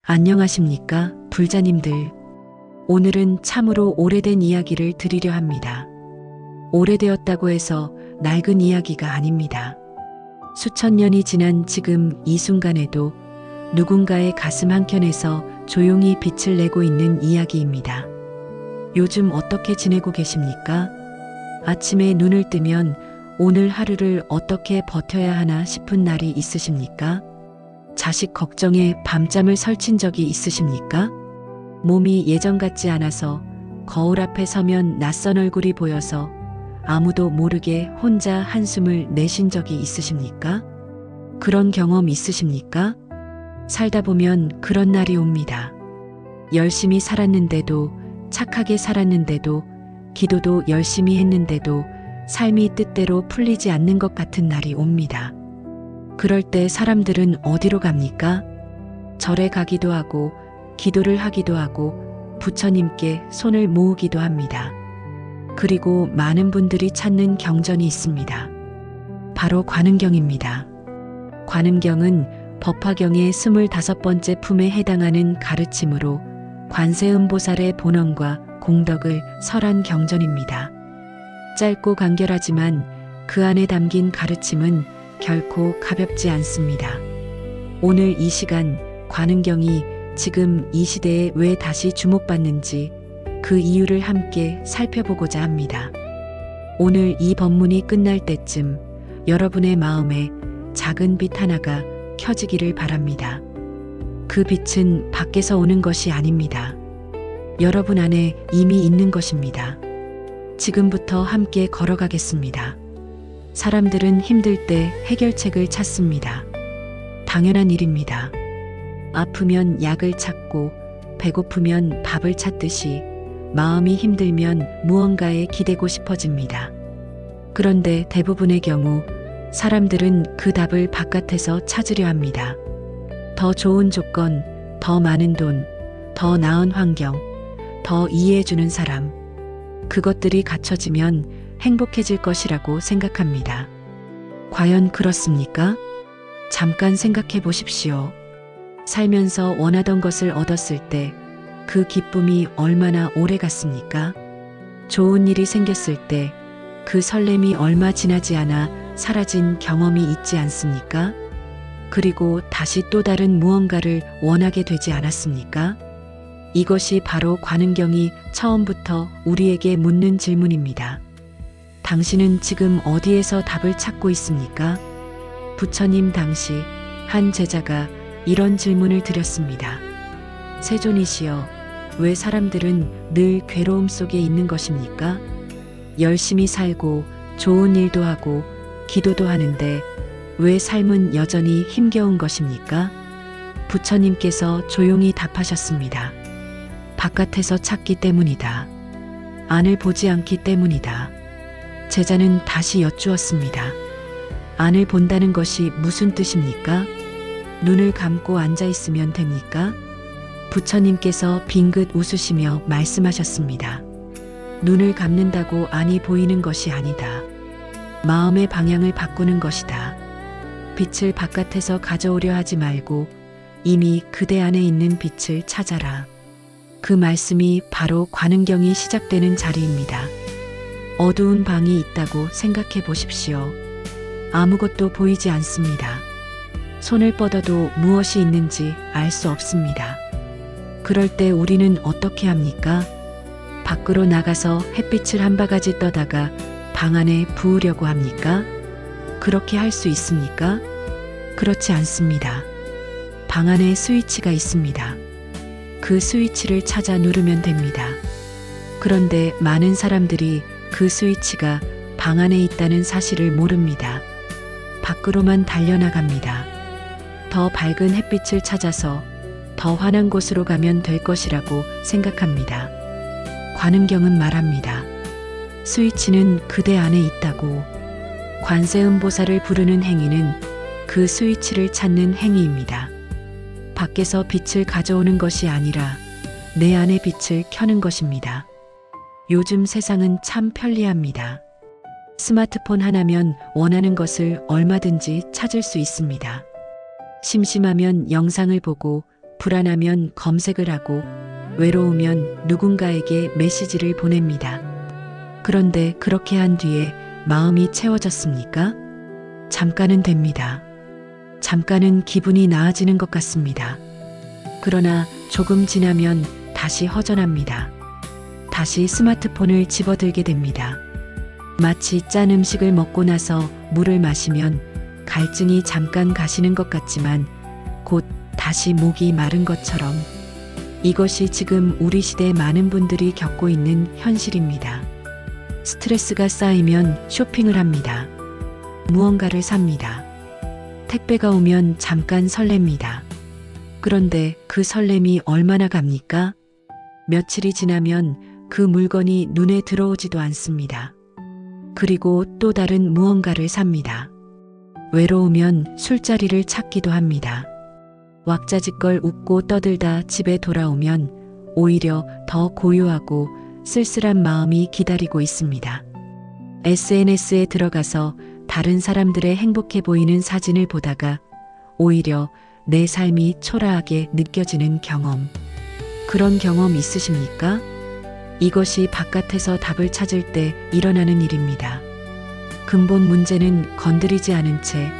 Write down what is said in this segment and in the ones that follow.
안녕하십니까, 불자님들. 오늘은 참으로 오래된 이야기를 드리려 합니다. 오래되었다고 해서 낡은 이야기가 아닙니다. 수천 년이 지난 지금 이 순간에도 누군가의 가슴 한켠에서 조용히 빛을 내고 있는 이야기입니다. 요즘 어떻게 지내고 계십니까? 아침에 눈을 뜨면 오늘 하루를 어떻게 버텨야 하나 싶은 날이 있으십니까? 자식 걱정에 밤잠을 설친 적이 있으십니까? 몸이 예전 같지 않아서 거울 앞에 서면 낯선 얼굴이 보여서 아무도 모르게 혼자 한숨을 내신 적이 있으십니까? 그런 경험 있으십니까? 살다 보면 그런 날이 옵니다. 열심히 살았는데도, 착하게 살았는데도, 기도도 열심히 했는데도 삶이 뜻대로 풀리지 않는 것 같은 날이 옵니다. 그럴 때 사람들은 어디로 갑니까? 절에 가기도 하고, 기도를 하기도 하고, 부처님께 손을 모으기도 합니다. 그리고 많은 분들이 찾는 경전이 있습니다. 바로 관음경입니다. 관음경은 법화경의 25번째 품에 해당하는 가르침으로 관세음보살의 본원과 공덕을 설한 경전입니다. 짧고 간결하지만 그 안에 담긴 가르침은 결코 가볍지 않습니다. 오늘 이 시간 관음경이 지금 이 시대에 왜 다시 주목받는지 그 이유를 함께 살펴보고자 합니다. 오늘 이 법문이 끝날 때쯤 여러분의 마음에 작은 빛 하나가 켜지기를 바랍니다. 그 빛은 밖에서 오는 것이 아닙니다. 여러분 안에 이미 있는 것입니다. 지금부터 함께 걸어가겠습니다. 사람들은 힘들 때 해결책을 찾습니다. 당연한 일입니다. 아프면 약을 찾고 배고프면 밥을 찾듯이 마음이 힘들면 무언가에 기대고 싶어집니다. 그런데 대부분의 경우 사람들은 그 답을 바깥에서 찾으려 합니다. 더 좋은 조건, 더 많은 돈, 더 나은 환경, 더 이해해주는 사람, 그것들이 갖춰지면 행복해질 것이라고 생각합니다. 과연 그렇습니까? 잠깐 생각해 보십시오. 살면서 원하던 것을 얻었을 때 그 기쁨이 얼마나 오래 갔습니까? 좋은 일이 생겼을 때 그 설렘이 얼마 지나지 않아 사라진 경험이 있지 않습니까? 그리고 다시 또 다른 무언가를 원하게 되지 않았습니까? 이것이 바로 관음경이 처음부터 우리에게 묻는 질문입니다. 당신은 지금 어디에서 답을 찾고 있습니까? 부처님 당시 한 제자가 이런 질문을 드렸습니다. 세존이시여, 왜 사람들은 늘 괴로움 속에 있는 것입니까? 열심히 살고 좋은 일도 하고 기도도 하는데 왜 삶은 여전히 힘겨운 것입니까? 부처님께서 조용히 답하셨습니다. 바깥에서 찾기 때문이다. 안을 보지 않기 때문이다. 제자는 다시 여쭈었습니다. 안을 본다는 것이 무슨 뜻입니까? 눈을 감고 앉아 있으면 됩니까? 부처님께서 빙긋 웃으시며 말씀하셨습니다. 눈을 감는다고 안이 보이는 것이 아니다. 마음의 방향을 바꾸는 것이다. 빛을 바깥에서 가져오려 하지 말고 이미 그대 안에 있는 빛을 찾아라. 그 말씀이 바로 관음경이 시작되는 자리입니다. 어두운 방이 있다고 생각해 보십시오. 아무것도 보이지 않습니다. 손을 뻗어도 무엇이 있는지 알 수 없습니다. 그럴 때 우리는 어떻게 합니까? 밖으로 나가서 햇빛을 한 바가지 떠다가 방 안에 부으려고 합니까? 그렇게 할 수 있습니까? 그렇지 않습니다. 방 안에 스위치가 있습니다. 그 스위치를 찾아 누르면 됩니다. 그런데 많은 사람들이 그 스위치가 방 안에 있다는 사실을 모릅니다. 밖으로만 달려나갑니다. 더 밝은 햇빛을 찾아서 더 환한 곳으로 가면 될 것이라고 생각합니다. 관음경은 말합니다. 스위치는 그대 안에 있다고. 관세음보살을 부르는 행위는 그 스위치를 찾는 행위입니다. 밖에서 빛을 가져오는 것이 아니라 내 안의 빛을 켜는 것입니다. 요즘 세상은 참 편리합니다. 스마트폰 하나면 원하는 것을 얼마든지 찾을 수 있습니다. 심심하면 영상을 보고 불안하면 검색을 하고 외로우면 누군가에게 메시지를 보냅니다. 그런데 그렇게 한 뒤에 마음이 채워졌습니까? 잠깐은 됩니다. 잠깐은 기분이 나아지는 것 같습니다. 그러나 조금 지나면 다시 허전합니다. 다시 스마트폰을 집어들게 됩니다. 마치 짠 음식을 먹고 나서 물을 마시면 갈증이 잠깐 가시는 것 같지만 곧 다시 목이 마른 것처럼 이것이 지금 우리 시대 많은 분들이 겪고 있는 현실입니다. 스트레스가 쌓이면 쇼핑을 합니다. 무언가를 삽니다. 택배가 오면 잠깐 설렙니다. 그런데 그 설렘이 얼마나 갑니까? 며칠이 지나면 그 물건이 눈에 들어오지도 않습니다. 그리고 또 다른 무언가를 삽니다. 외로우면 술자리를 찾기도 합니다. 왁자지껄 웃고 떠들다 집에 돌아오면 오히려 더 고요하고 쓸쓸한 마음이 기다리고 있습니다. SNS에 들어가서 다른 사람들의 행복해 보이는 사진을 보다가 오히려 내 삶이 초라하게 느껴지는 경험. 그런 경험 있으십니까? 이것이 바깥에서 답을 찾을 때 일어나는 일입니다. 근본 문제는 건드리지 않은 채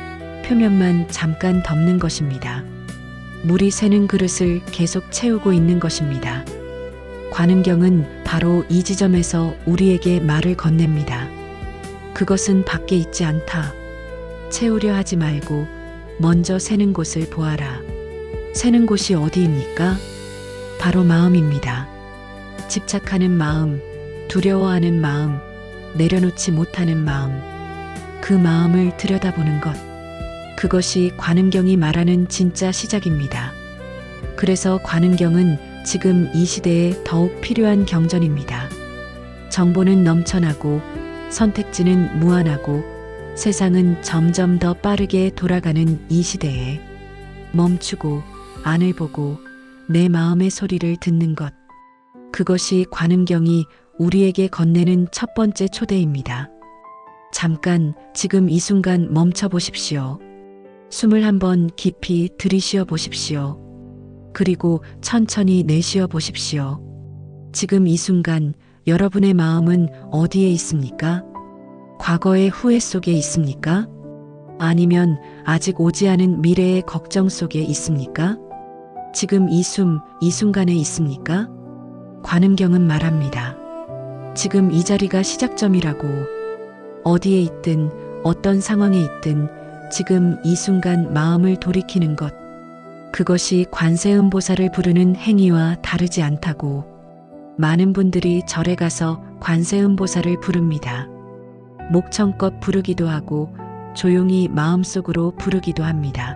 표면만 잠깐 덮는 것입니다. 물이 새는 그릇을 계속 채우고 있는 것입니다. 관음경은 바로 이 지점에서 우리에게 말을 건넵니다. 그것은 밖에 있지 않다. 채우려 하지 말고 먼저 새는 곳을 보아라. 새는 곳이 어디입니까? 바로 마음입니다. 집착하는 마음, 두려워하는 마음, 내려놓지 못하는 마음. 그 마음을 들여다보는 것. 그것이 관음경이 말하는 진짜 시작입니다. 그래서 관음경은 지금 이 시대에 더욱 필요한 경전입니다. 정보는 넘쳐나고 선택지는 무한하고 세상은 점점 더 빠르게 돌아가는 이 시대에 멈추고 안을 보고 내 마음의 소리를 듣는 것. 그것이 관음경이 우리에게 건네는 첫 번째 초대입니다. 잠깐 지금 이 순간 멈춰 보십시오. 숨을 한번 깊이 들이쉬어 보십시오. 그리고 천천히 내쉬어 보십시오. 지금 이 순간 여러분의 마음은 어디에 있습니까? 과거의 후회 속에 있습니까? 아니면 아직 오지 않은 미래의 걱정 속에 있습니까? 지금 이 순간에 있습니까? 관음경은 말합니다. 지금 이 자리가 시작점이라고. 어디에 있든 어떤 상황에 있든 지금 이 순간 마음을 돌이키는 것. 그것이 관세음보살을 부르는 행위와 다르지 않다고. 많은 분들이 절에 가서 관세음보살을 부릅니다. 목청껏 부르기도 하고 조용히 마음속으로 부르기도 합니다.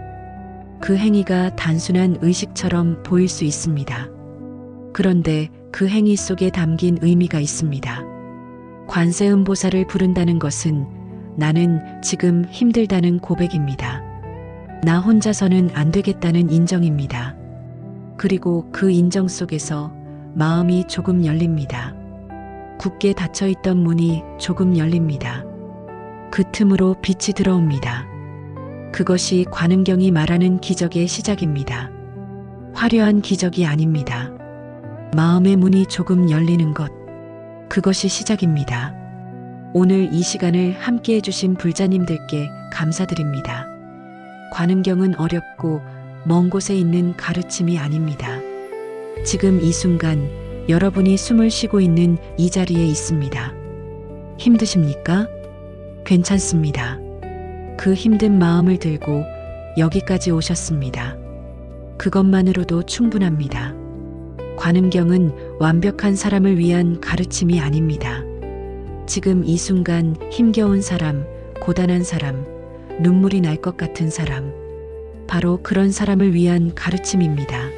그 행위가 단순한 의식처럼 보일 수 있습니다. 그런데 그 행위 속에 담긴 의미가 있습니다. 관세음보살을 부른다는 것은 나는 지금 힘들다는 고백입니다. 나 혼자서는 안 되겠다는 인정입니다. 그리고 그 인정 속에서 마음이 조금 열립니다. 굳게 닫혀있던 문이 조금 열립니다. 그 틈으로 빛이 들어옵니다. 그것이 관음경이 말하는 기적의 시작입니다. 화려한 기적이 아닙니다. 마음의 문이 조금 열리는 것. 그것이 시작입니다. 오늘 이 시간을 함께 해주신 불자님들께 감사드립니다. 관음경은 어렵고 먼 곳에 있는 가르침이 아닙니다. 지금 이 순간 여러분이 숨을 쉬고 있는 이 자리에 있습니다. 힘드십니까? 괜찮습니다. 그 힘든 마음을 들고 여기까지 오셨습니다. 그것만으로도 충분합니다. 관음경은 완벽한 사람을 위한 가르침이 아닙니다. 지금 이 순간 힘겨운 사람, 고단한 사람, 눈물이 날 것 같은 사람, 바로 그런 사람을 위한 가르침입니다.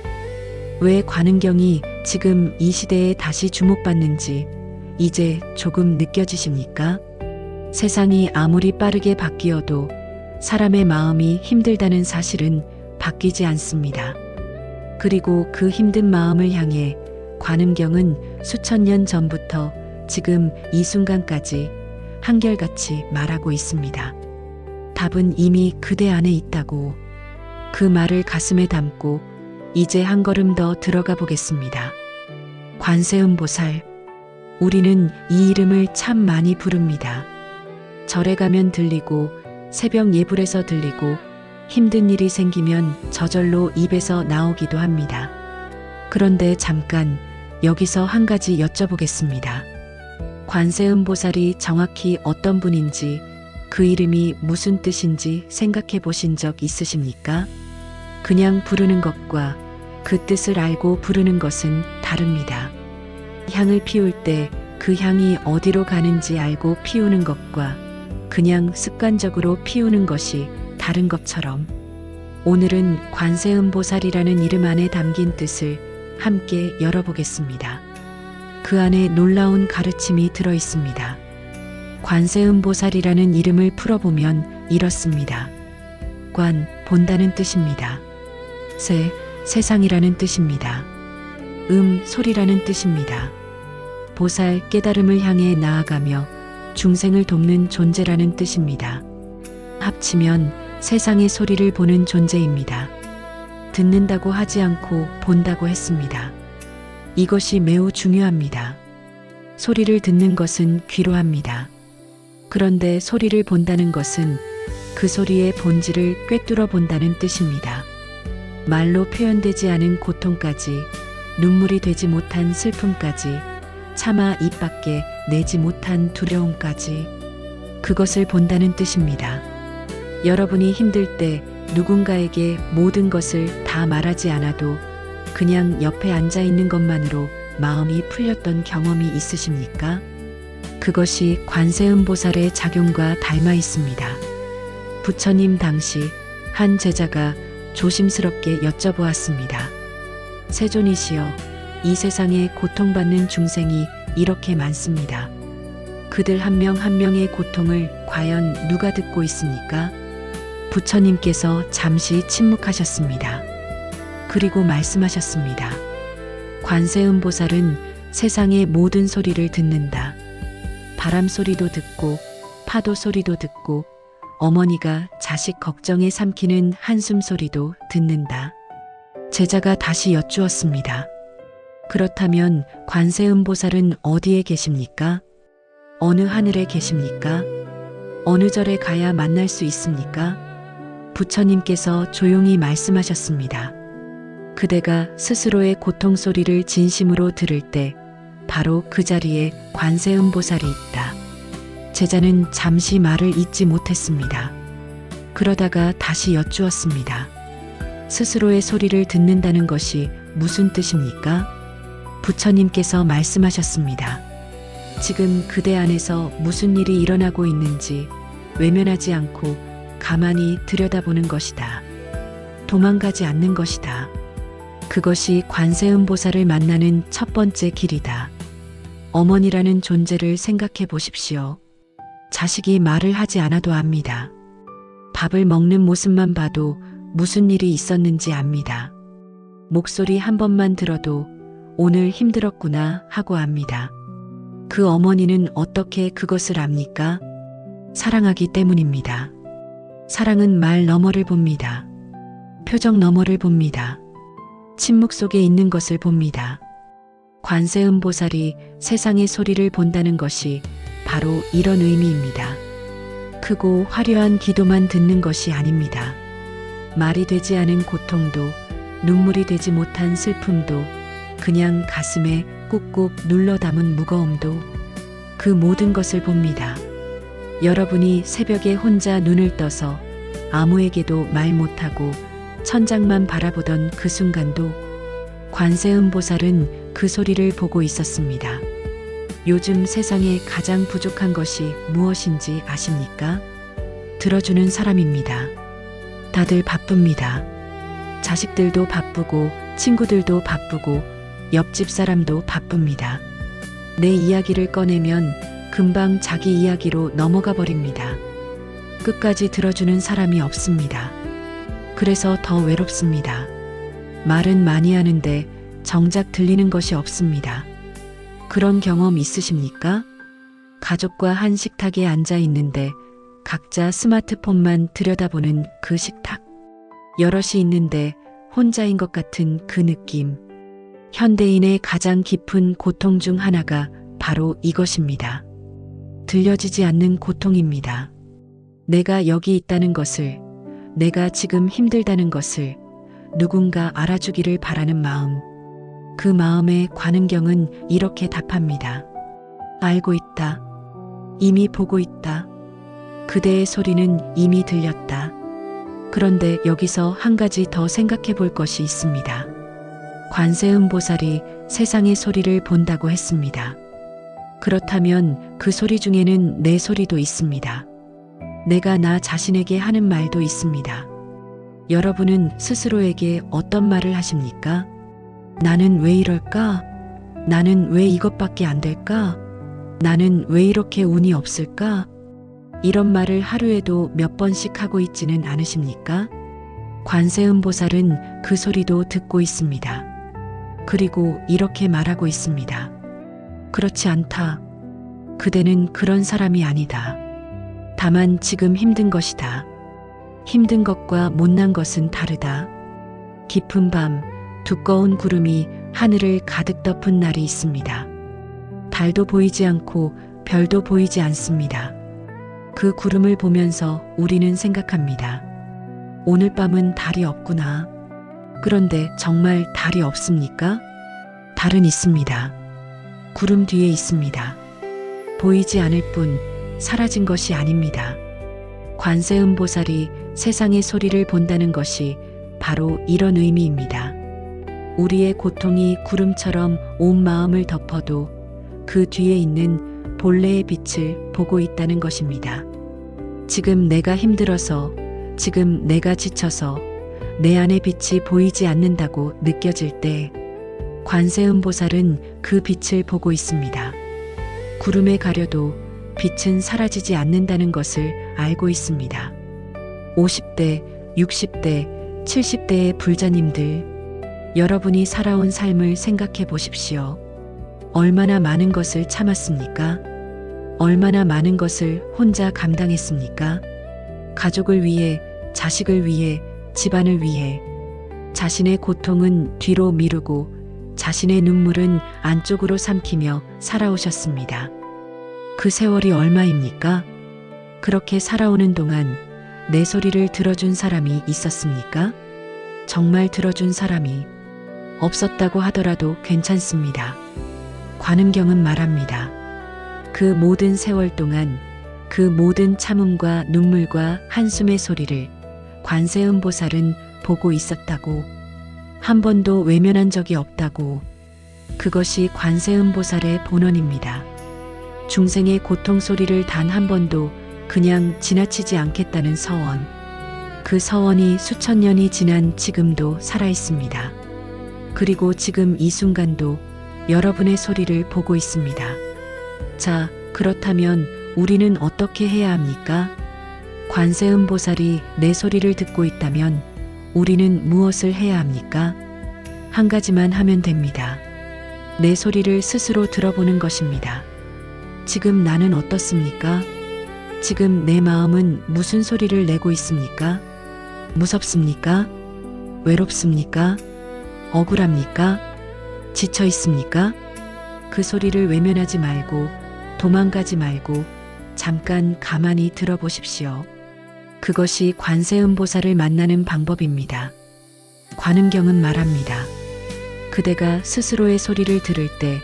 왜 관음경이 지금 이 시대에 다시 주목받는지 이제 조금 느껴지십니까? 세상이 아무리 빠르게 바뀌어도 사람의 마음이 힘들다는 사실은 바뀌지 않습니다. 그리고 그 힘든 마음을 향해 관음경은 수천 년 전부터 지금 이 순간까지 한결같이 말하고 있습니다. 답은 이미 그대 안에 있다고. 그 말을 가슴에 담고 이제 한 걸음 더 들어가 보겠습니다. 관세음보살. 우리는 이 이름을 참 많이 부릅니다. 절에 가면 들리고 새벽 예불에서 들리고 힘든 일이 생기면 저절로 입에서 나오기도 합니다. 그런데 잠깐 여기서 한 가지 여쭤보겠습니다. 관세음보살이 정확히 어떤 분인지, 그 이름이 무슨 뜻인지 생각해 보신 적 있으십니까? 그냥 부르는 것과 그 뜻을 알고 부르는 것은 다릅니다. 향을 피울 때 그 향이 어디로 가는지 알고 피우는 것과 그냥 습관적으로 피우는 것이 다른 것처럼 오늘은 관세음보살이라는 이름 안에 담긴 뜻을 함께 열어보겠습니다. 그 안에 놀라운 가르침이 들어 있습니다. 관세음보살이라는 이름을 풀어보면 이렇습니다. 관, 본다는 뜻입니다. 세상이라는 뜻입니다. 소리라는 뜻입니다. 보살, 깨달음을 향해 나아가며 중생을 돕는 존재라는 뜻입니다. 합치면 세상의 소리를 보는 존재입니다. 듣는다고 하지 않고 본다고 했습니다. 이것이 매우 중요합니다. 소리를 듣는 것은 귀로 합니다. 그런데 소리를 본다는 것은 그 소리의 본질을 꿰뚫어 본다는 뜻입니다. 말로 표현되지 않은 고통까지, 눈물이 되지 못한 슬픔까지, 차마 입 밖에 내지 못한 두려움까지, 그것을 본다는 뜻입니다. 여러분이 힘들 때 누군가에게 모든 것을 다 말하지 않아도 그냥 옆에 앉아 있는 것만으로 마음이 풀렸던 경험이 있으십니까? 그것이 관세음보살의 작용과 닮아 있습니다. 부처님 당시 한 제자가 조심스럽게 여쭤보았습니다. 세존이시여, 이 세상에 고통받는 중생이 이렇게 많습니다. 그들 한 명 한 명의 고통을 과연 누가 듣고 있습니까? 부처님께서 잠시 침묵하셨습니다. 그리고 말씀하셨습니다. 관세음보살은 세상의 모든 소리를 듣는다. 바람 소리도 듣고 파도 소리도 듣고 어머니가 자식 걱정에 삼키는 한숨 소리도 듣는다. 제자가 다시 여쭈었습니다. 그렇다면 관세음보살은 어디에 계십니까? 어느 하늘에 계십니까? 어느 절에 가야 만날 수 있습니까? 부처님께서 조용히 말씀하셨습니다. 그대가 스스로의 고통 소리를 진심으로 들을 때 바로 그 자리에 관세음보살이 있다. 제자는 잠시 말을 잇지 못했습니다. 그러다가 다시 여쭈었습니다. 스스로의 소리를 듣는다는 것이 무슨 뜻입니까? 부처님께서 말씀하셨습니다. 지금 그대 안에서 무슨 일이 일어나고 있는지 외면하지 않고 가만히 들여다보는 것이다. 도망가지 않는 것이다. 그것이 관세음보살을 만나는 첫 번째 길이다. 어머니라는 존재를 생각해 보십시오. 자식이 말을 하지 않아도 압니다. 밥을 먹는 모습만 봐도 무슨 일이 있었는지 압니다. 목소리 한 번만 들어도 오늘 힘들었구나 하고 압니다. 그 어머니는 어떻게 그것을 압니까? 사랑하기 때문입니다. 사랑은 말 너머를 봅니다. 표정 너머를 봅니다. 침묵 속에 있는 것을 봅니다. 관세음보살이 세상의 소리를 본다는 것이 바로 이런 의미입니다. 크고 화려한 기도만 듣는 것이 아닙니다. 말이 되지 않은 고통도, 눈물이 되지 못한 슬픔도, 그냥 가슴에 꾹꾹 눌러 담은 무거움도, 그 모든 것을 봅니다. 여러분이 새벽에 혼자 눈을 떠서 아무에게도 말 못하고 천장만 바라보던 그 순간도 관세음보살은 그 소리를 보고 있었습니다. 요즘 세상에 가장 부족한 것이 무엇인지 아십니까? 들어주는 사람입니다. 다들 바쁩니다. 자식들도 바쁘고 친구들도 바쁘고 옆집 사람도 바쁩니다. 내 이야기를 꺼내면 금방 자기 이야기로 넘어가 버립니다. 끝까지 들어주는 사람이 없습니다. 그래서 더 외롭습니다. 말은 많이 하는데 정작 들리는 것이 없습니다. 그런 경험 있으십니까? 가족과 한 식탁에 앉아 있는데 각자 스마트폰만 들여다보는 그 식탁. 여럿이 있는데 혼자인 것 같은 그 느낌. 현대인의 가장 깊은 고통 중 하나가 바로 이것입니다. 들려지지 않는 고통입니다. 내가 여기 있다는 것을, 내가 지금 힘들다는 것을 누군가 알아주기를 바라는 마음. 그 마음에 관은경은 이렇게 답합니다. 알고 있다. 이미 보고 있다. 그대의 소리는 이미 들렸다. 그런데 여기서 한 가지 더 생각해 볼 것이 있습니다. 관세음보살이 세상의 소리를 본다고 했습니다. 그렇다면 그 소리 중에는 내 소리도 있습니다. 내가 나 자신에게 하는 말도 있습니다. 여러분은 스스로에게 어떤 말을 하십니까? 나는 왜 이럴까? 나는 왜 이것밖에 안 될까? 나는 왜 이렇게 운이 없을까? 이런 말을 하루에도 몇 번씩 하고 있지는 않으십니까? 관세음보살은 그 소리도 듣고 있습니다. 그리고 이렇게 말하고 있습니다. 그렇지 않다. 그대는 그런 사람이 아니다. 다만 지금 힘든 것이다. 힘든 것과 못난 것은 다르다. 깊은 밤, 두꺼운 구름이 하늘을 가득 덮은 날이 있습니다. 달도 보이지 않고 별도 보이지 않습니다. 그 구름을 보면서 우리는 생각합니다. 오늘 밤은 달이 없구나. 그런데 정말 달이 없습니까? 달은 있습니다. 구름 뒤에 있습니다. 보이지 않을 뿐 사라진 것이 아닙니다. 관세음보살이 세상의 소리를 본다는 것이 바로 이런 의미입니다. 우리의 고통이 구름처럼 온 마음을 덮어도 그 뒤에 있는 본래의 빛을 보고 있다는 것입니다. 지금 내가 힘들어서, 지금 내가 지쳐서 내 안의 빛이 보이지 않는다고 느껴질 때 관세음보살은 그 빛을 보고 있습니다. 구름에 가려도 빛은 사라지지 않는다는 것을 알고 있습니다. 50대, 60대, 70대의 불자님들, 여러분이 살아온 삶을 생각해 보십시오. 얼마나 많은 것을 참았습니까? 얼마나 많은 것을 혼자 감당했습니까? 가족을 위해, 자식을 위해, 집안을 위해. 자신의 고통은 뒤로 미루고 자신의 눈물은 안쪽으로 삼키며 살아오셨습니다. 그 세월이 얼마입니까? 그렇게 살아오는 동안 내 소리를 들어준 사람이 있었습니까? 정말 들어준 사람이 없었다고 하더라도 괜찮습니다. 관음경은 말합니다. 그 모든 세월 동안 그 모든 참음과 눈물과 한숨의 소리를 관세음보살은 보고 있었다고, 한 번도 외면한 적이 없다고. 그것이 관세음보살의 본원입니다. 중생의 고통 소리를 단 한 번도 그냥 지나치지 않겠다는 서원. 그 서원이 수천 년이 지난 지금도 살아있습니다. 그리고 지금 이 순간도 여러분의 소리를 보고 있습니다. 자, 그렇다면 우리는 어떻게 해야 합니까? 관세음보살이 내 소리를 듣고 있다면 우리는 무엇을 해야 합니까? 한 가지만 하면 됩니다. 내 소리를 스스로 들어보는 것입니다. 지금 나는 어떻습니까? 지금 내 마음은 무슨 소리를 내고 있습니까? 무섭습니까? 외롭습니까? 억울합니까? 지쳐 있습니까? 그 소리를 외면하지 말고, 도망가지 말고 잠깐 가만히 들어보십시오. 그것이 관세음보살을 만나는 방법입니다. 관음경은 말합니다. 그대가 스스로의 소리를 들을 때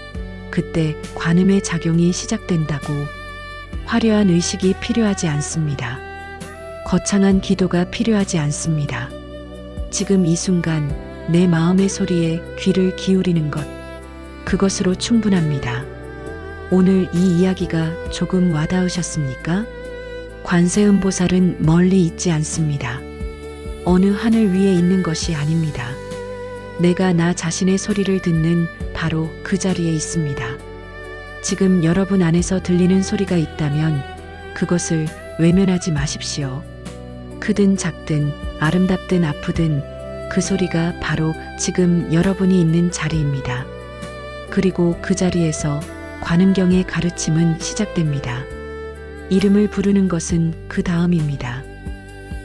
그때 관음의 작용이 시작된다고. 화려한 의식이 필요하지 않습니다. 거창한 기도가 필요하지 않습니다. 지금 이 순간 내 마음의 소리에 귀를 기울이는 것, 그것으로 충분합니다. 오늘 이 이야기가 조금 와닿으셨습니까? 관세음보살은 멀리 있지 않습니다. 어느 하늘 위에 있는 것이 아닙니다. 내가 나 자신의 소리를 듣는 바로 그 자리에 있습니다. 지금 여러분 안에서 들리는 소리가 있다면 그것을 외면하지 마십시오. 크든 작든 아름답든 아프든 그 소리가 바로 지금 여러분이 있는 자리입니다. 그리고 그 자리에서 관음경의 가르침은 시작됩니다. 이름을 부르는 것은 그 다음입니다.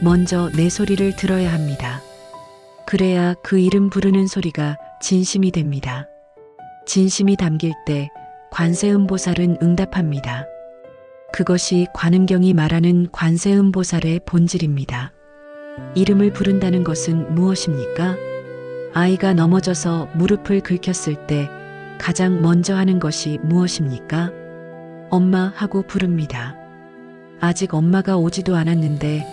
먼저 내 소리를 들어야 합니다. 그래야 그 이름 부르는 소리가 진심이 됩니다. 진심이 담길 때 관세음보살은 응답합니다. 그것이 관음경이 말하는 관세음보살의 본질입니다. 이름을 부른다는 것은 무엇입니까? 아이가 넘어져서 무릎을 긁혔을 때 가장 먼저 하는 것이 무엇입니까? 엄마 하고 부릅니다. 아직 엄마가 오지도 않았는데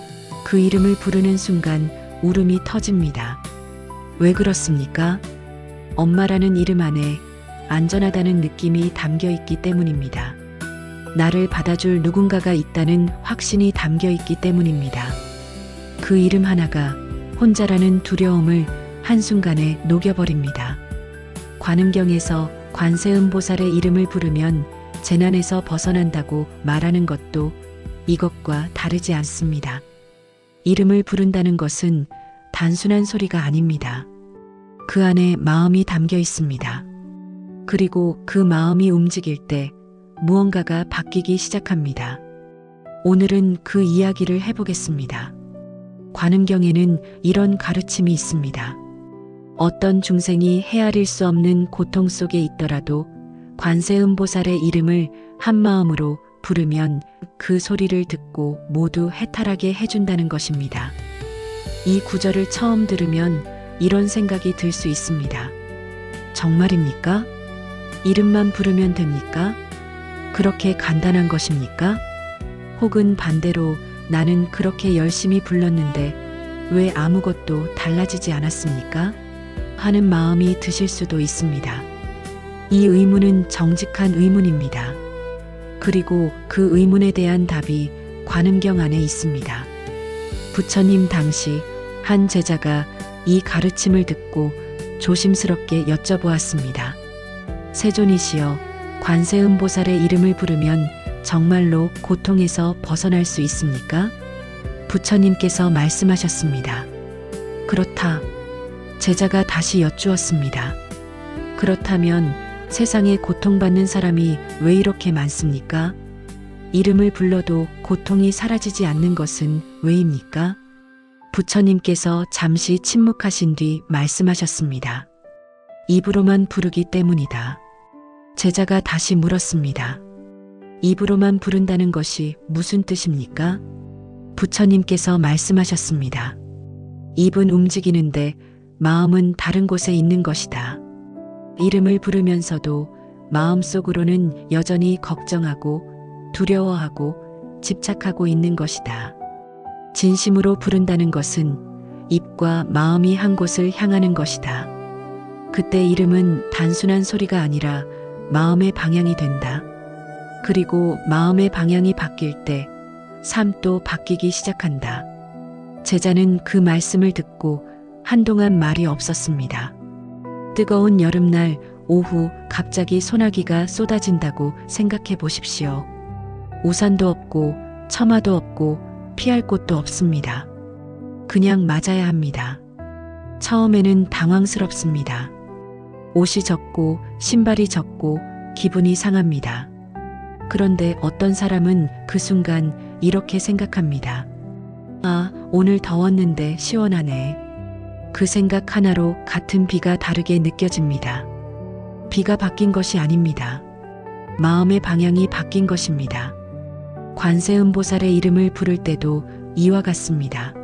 그 이름을 부르는 순간 울음이 터집니다. 왜 그렇습니까? 엄마라는 이름 안에 안전하다는 느낌이 담겨 있기 때문입니다. 나를 받아줄 누군가가 있다는 확신이 담겨 있기 때문입니다. 그 이름 하나가 혼자라는 두려움을 한순간에 녹여버립니다. 관음경에서 관세음보살의 이름을 부르면 재난에서 벗어난다고 말하는 것도 이것과 다르지 않습니다. 이름을 부른다는 것은 단순한 소리가 아닙니다. 그 안에 마음이 담겨 있습니다. 그리고 그 마음이 움직일 때 무언가가 바뀌기 시작합니다. 오늘은 그 이야기를 해보겠습니다. 관음경에는 이런 가르침이 있습니다. 어떤 중생이 헤아릴 수 없는 고통 속에 있더라도 관세음보살의 이름을 한마음으로 부르면 그 소리를 듣고 모두 해탈하게 해준다는 것입니다. 이 구절을 처음 들으면 이런 생각이 들 수 있습니다. 정말입니까? 이름만 부르면 됩니까? 그렇게 간단한 것입니까? 혹은 반대로 나는 그렇게 열심히 불렀는데 왜 아무것도 달라지지 않았습니까? 하는 마음이 드실 수도 있습니다. 이 의문은 정직한 의문입니다. 그리고 그 의문에 대한 답이 관음경 안에 있습니다. 부처님 당시 한 제자가 이 가르침을 듣고 조심스럽게 여쭤보았습니다. 세존이시여, 관세음보살의 이름을 부르면 정말로 고통에서 벗어날 수 있습니까? 부처님께서 말씀하셨습니다. 그렇다. 제자가 다시 여쭈었습니다. 그렇다면 세상에 고통받는 사람이 왜 이렇게 많습니까? 이름을 불러도 고통이 사라지지 않는 것은 왜입니까? 부처님께서 잠시 침묵하신 뒤 말씀하셨습니다. 입으로만 부르기 때문이다. 제자가 다시 물었습니다. 입으로만 부른다는 것이 무슨 뜻입니까? 부처님께서 말씀하셨습니다. 입은 움직이는데 마음은 다른 곳에 있는 것이다. 이름을 부르면서도 마음속으로는 여전히 걱정하고 두려워하고 집착하고 있는 것이다. 진심으로 부른다는 것은 입과 마음이 한 곳을 향하는 것이다. 그때 이름은 단순한 소리가 아니라 마음의 방향이 된다. 그리고 마음의 방향이 바뀔 때 삶도 바뀌기 시작한다. 제자는 그 말씀을 듣고 한동안 말이 없었습니다. 뜨거운 여름날 오후 갑자기 소나기가 쏟아진다고 생각해 보십시오. 우산도 없고 처마도 없고 피할 곳도 없습니다. 그냥 맞아야 합니다. 처음에는 당황스럽습니다. 옷이 젖고 신발이 젖고 기분이 상합니다. 그런데 어떤 사람은 그 순간 이렇게 생각합니다. 아, 오늘 더웠는데 시원하네. 그 생각 하나로 같은 비가 다르게 느껴집니다. 비가 바뀐 것이 아닙니다. 마음의 방향이 바뀐 것입니다. 관세음보살의 이름을 부를 때도 이와 같습니다.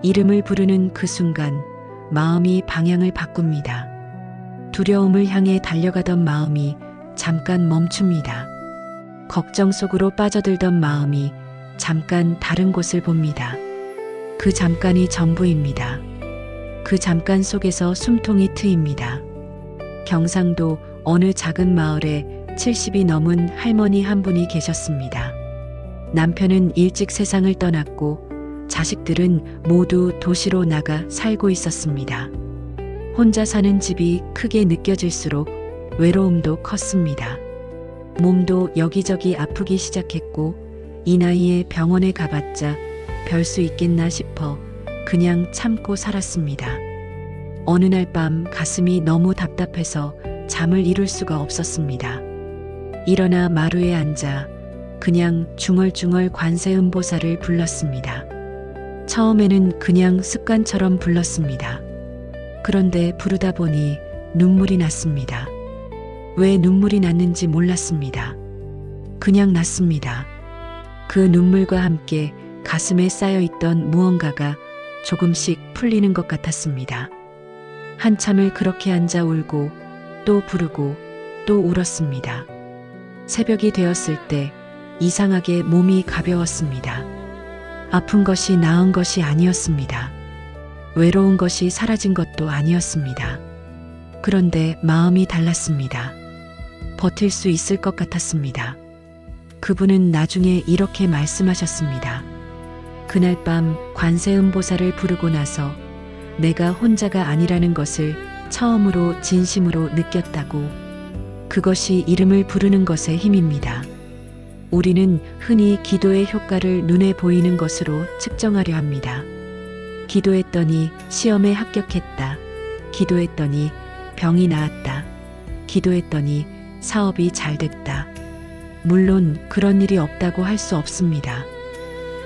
이름을 부르는 그 순간 마음이 방향을 바꿉니다. 두려움을 향해 달려가던 마음이 잠깐 멈춥니다. 걱정 속으로 빠져들던 마음이 잠깐 다른 곳을 봅니다. 그 잠깐이 전부입니다. 그 잠깐 속에서 숨통이 트입니다. 경상도 어느 작은 마을에 70이 넘은 할머니 한 분이 계셨습니다. 남편은 일찍 세상을 떠났고 자식들은 모두 도시로 나가 살고 있었습니다. 혼자 사는 집이 크게 느껴질수록 외로움도 컸습니다. 몸도 여기저기 아프기 시작했고 이 나이에 병원에 가봤자 별 수 있겠나 싶어 그냥 참고 살았습니다. 어느 날 밤 가슴이 너무 답답해서 잠을 이룰 수가 없었습니다. 일어나 마루에 앉아 그냥 중얼중얼 관세음보살을 불렀습니다. 처음에는 그냥 습관처럼 불렀습니다. 그런데 부르다 보니 눈물이 났습니다. 왜 눈물이 났는지 몰랐습니다. 그냥 났습니다. 그 눈물과 함께 가슴에 쌓여있던 무언가가 조금씩 풀리는 것 같았습니다. 한참을 그렇게 앉아 울고 또 부르고 또 울었습니다. 새벽이 되었을 때 이상하게 몸이 가벼웠습니다. 아픈 것이 나은 것이 아니었습니다. 외로운 것이 사라진 것도 아니었습니다. 그런데 마음이 달랐습니다. 버틸 수 있을 것 같았습니다. 그분은 나중에 이렇게 말씀하셨습니다. 그날 밤 관세음보살을 부르고 나서 내가 혼자가 아니라는 것을 처음으로 진심으로 느꼈다고. 그것이 이름을 부르는 것의 힘입니다. 우리는 흔히 기도의 효과를 눈에 보이는 것으로 측정하려 합니다. 기도했더니 시험에 합격했다. 기도했더니 병이 나았다. 기도했더니 사업이 잘 됐다. 물론 그런 일이 없다고 할 수 없습니다.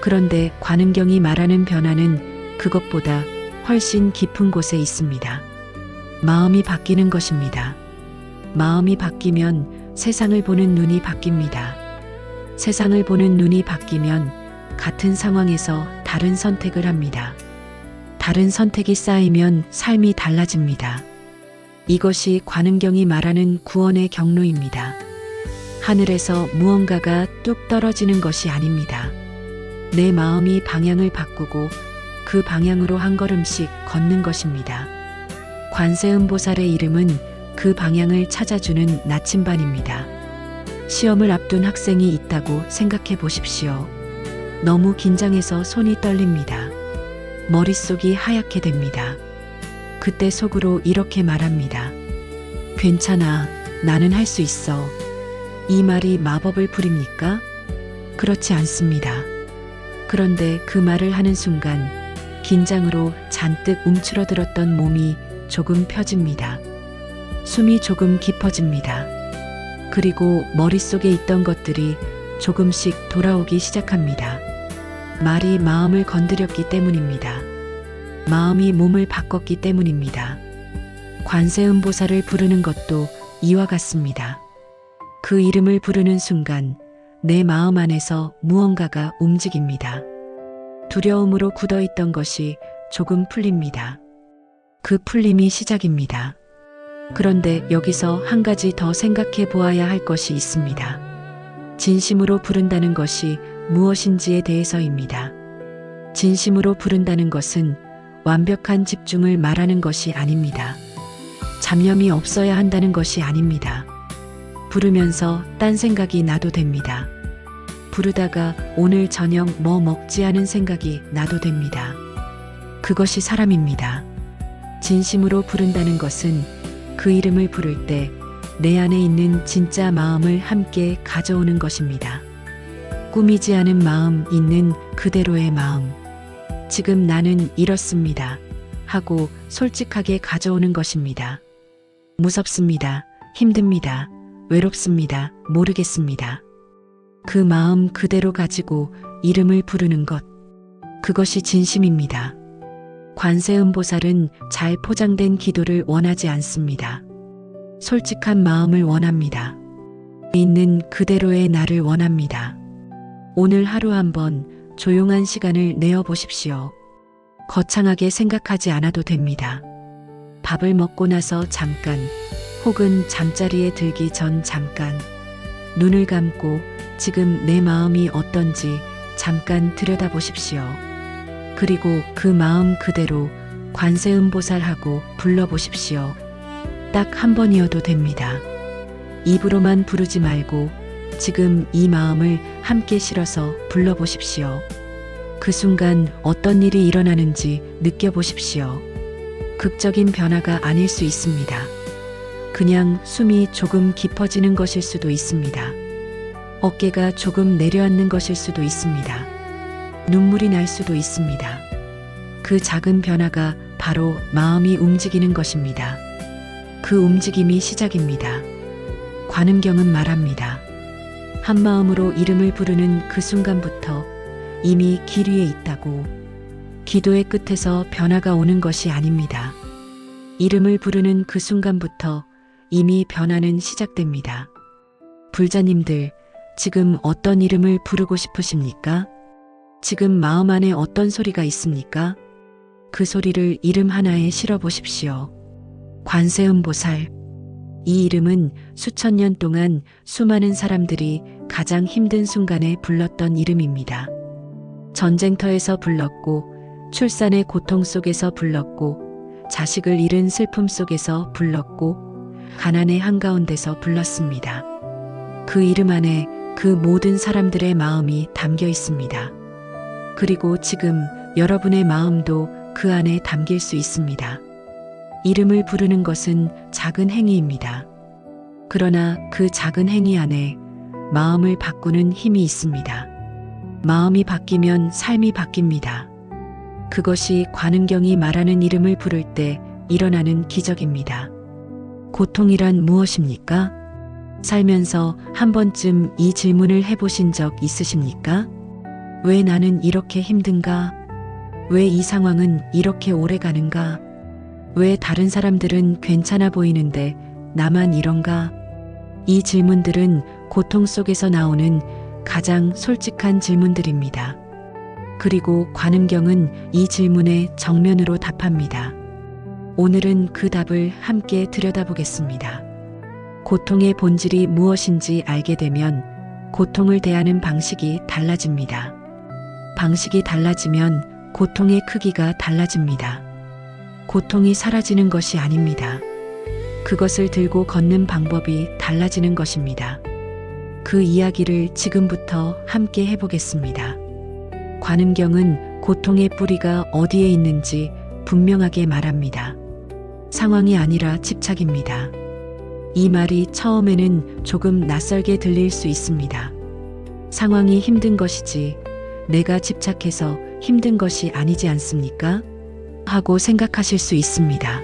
그런데 관음경이 말하는 변화는 그것보다 훨씬 깊은 곳에 있습니다. 마음이 바뀌는 것입니다. 마음이 바뀌면 세상을 보는 눈이 바뀝니다. 세상을 보는 눈이 바뀌면 같은 상황에서 다른 선택을 합니다. 다른 선택이 쌓이면 삶이 달라집니다. 이것이 관음경이 말하는 구원의 경로입니다. 하늘에서 무언가가 뚝 떨어지는 것이 아닙니다. 내 마음이 방향을 바꾸고 그 방향으로 한 걸음씩 걷는 것입니다. 관세음보살의 이름은 그 방향을 찾아주는 나침반입니다. 시험을 앞둔 학생이 있다고 생각해 보십시오. 너무 긴장해서 손이 떨립니다. 머릿속이 하얗게 됩니다. 그때 속으로 이렇게 말합니다. 괜찮아, 나는 할 수 있어. 이 말이 마법을 부립니까? 그렇지 않습니다. 그런데 그 말을 하는 순간 긴장으로 잔뜩 움츠러들었던 몸이 조금 펴집니다. 숨이 조금 깊어집니다. 그리고 머릿속에 있던 것들이 조금씩 돌아오기 시작합니다. 말이 마음을 건드렸기 때문입니다. 마음이 몸을 바꿨기 때문입니다. 관세음보살을 부르는 것도 이와 같습니다. 그 이름을 부르는 순간 내 마음 안에서 무언가가 움직입니다. 두려움으로 굳어있던 것이 조금 풀립니다. 그 풀림이 시작입니다. 그런데 여기서 한 가지 더 생각해 보아야 할 것이 있습니다. 진심으로 부른다는 것이 무엇인지에 대해서입니다. 진심으로 부른다는 것은 완벽한 집중을 말하는 것이 아닙니다. 잡념이 없어야 한다는 것이 아닙니다. 부르면서 딴 생각이 나도 됩니다. 부르다가 오늘 저녁 뭐 먹지 하는 생각이 나도 됩니다. 그것이 사람입니다. 진심으로 부른다는 것은 그 이름을 부를 때 내 안에 있는 진짜 마음을 함께 가져오는 것입니다. 꾸미지 않은 마음, 있는 그대로의 마음. 지금 나는 이렇습니다. 하고 솔직하게 가져오는 것입니다. 무섭습니다. 힘듭니다. 외롭습니다. 모르겠습니다. 그 마음 그대로 가지고 이름을 부르는 것. 그것이 진심입니다. 관세음보살은 잘 포장된 기도를 원하지 않습니다. 솔직한 마음을 원합니다. 있는 그대로의 나를 원합니다. 오늘 하루 한번 조용한 시간을 내어 보십시오. 거창하게 생각하지 않아도 됩니다. 밥을 먹고 나서 잠깐, 혹은 잠자리에 들기 전 잠깐, 눈을 감고 지금 내 마음이 어떤지 잠깐 들여다보십시오. 그리고 그 마음 그대로 관세음보살하고 불러보십시오. 딱 한 번이어도 됩니다. 입으로만 부르지 말고 지금 이 마음을 함께 실어서 불러보십시오. 그 순간 어떤 일이 일어나는지 느껴보십시오. 극적인 변화가 아닐 수 있습니다. 그냥 숨이 조금 깊어지는 것일 수도 있습니다. 어깨가 조금 내려앉는 것일 수도 있습니다. 눈물이 날 수도 있습니다. 그 작은 변화가 바로 마음이 움직이는 것입니다. 그 움직임이 시작입니다. 관음경은 말합니다. 한 마음으로 이름을 부르는 그 순간부터 이미 길 위에 있다고. 기도의 끝에서 변화가 오는 것이 아닙니다. 이름을 부르는 그 순간부터 이미 변화는 시작됩니다. 불자님들, 지금 어떤 이름을 부르고 싶으십니까? 지금 마음 안에 어떤 소리가 있습니까? 그 소리를 이름 하나에 실어 보십시오. 관세음보살. 이 이름은 수천 년 동안 수많은 사람들이 가장 힘든 순간에 불렀던 이름입니다. 전쟁터에서 불렀고, 출산의 고통 속에서 불렀고, 자식을 잃은 슬픔 속에서 불렀고, 가난의 한가운데서 불렀습니다. 그 이름 안에 그 모든 사람들의 마음이 담겨 있습니다. 그리고 지금 여러분의 마음도 그 안에 담길 수 있습니다. 이름을 부르는 것은 작은 행위입니다. 그러나 그 작은 행위 안에 마음을 바꾸는 힘이 있습니다. 마음이 바뀌면 삶이 바뀝니다. 그것이 관음경이 말하는 이름을 부를 때 일어나는 기적입니다. 고통이란 무엇입니까? 살면서 한 번쯤 이 질문을 해보신 적 있으십니까? 왜 나는 이렇게 힘든가? 왜 이 상황은 이렇게 오래 가는가? 왜 다른 사람들은 괜찮아 보이는데 나만 이런가? 이 질문들은 고통 속에서 나오는 가장 솔직한 질문들입니다. 그리고 관음경은 이 질문에 정면으로 답합니다. 오늘은 그 답을 함께 들여다보겠습니다. 고통의 본질이 무엇인지 알게 되면 고통을 대하는 방식이 달라집니다. 방식이 달라지면 고통의 크기가 달라집니다. 고통이 사라지는 것이 아닙니다. 그것을 들고 걷는 방법이 달라지는 것입니다. 그 이야기를 지금부터 함께 해보겠습니다. 관음경은 고통의 뿌리가 어디에 있는지 분명하게 말합니다. 상황이 아니라 집착입니다. 이 말이 처음에는 조금 낯설게 들릴 수 있습니다. 상황이 힘든 것이지 내가 집착해서 힘든 것이 아니지 않습니까? 하고 생각하실 수 있습니다.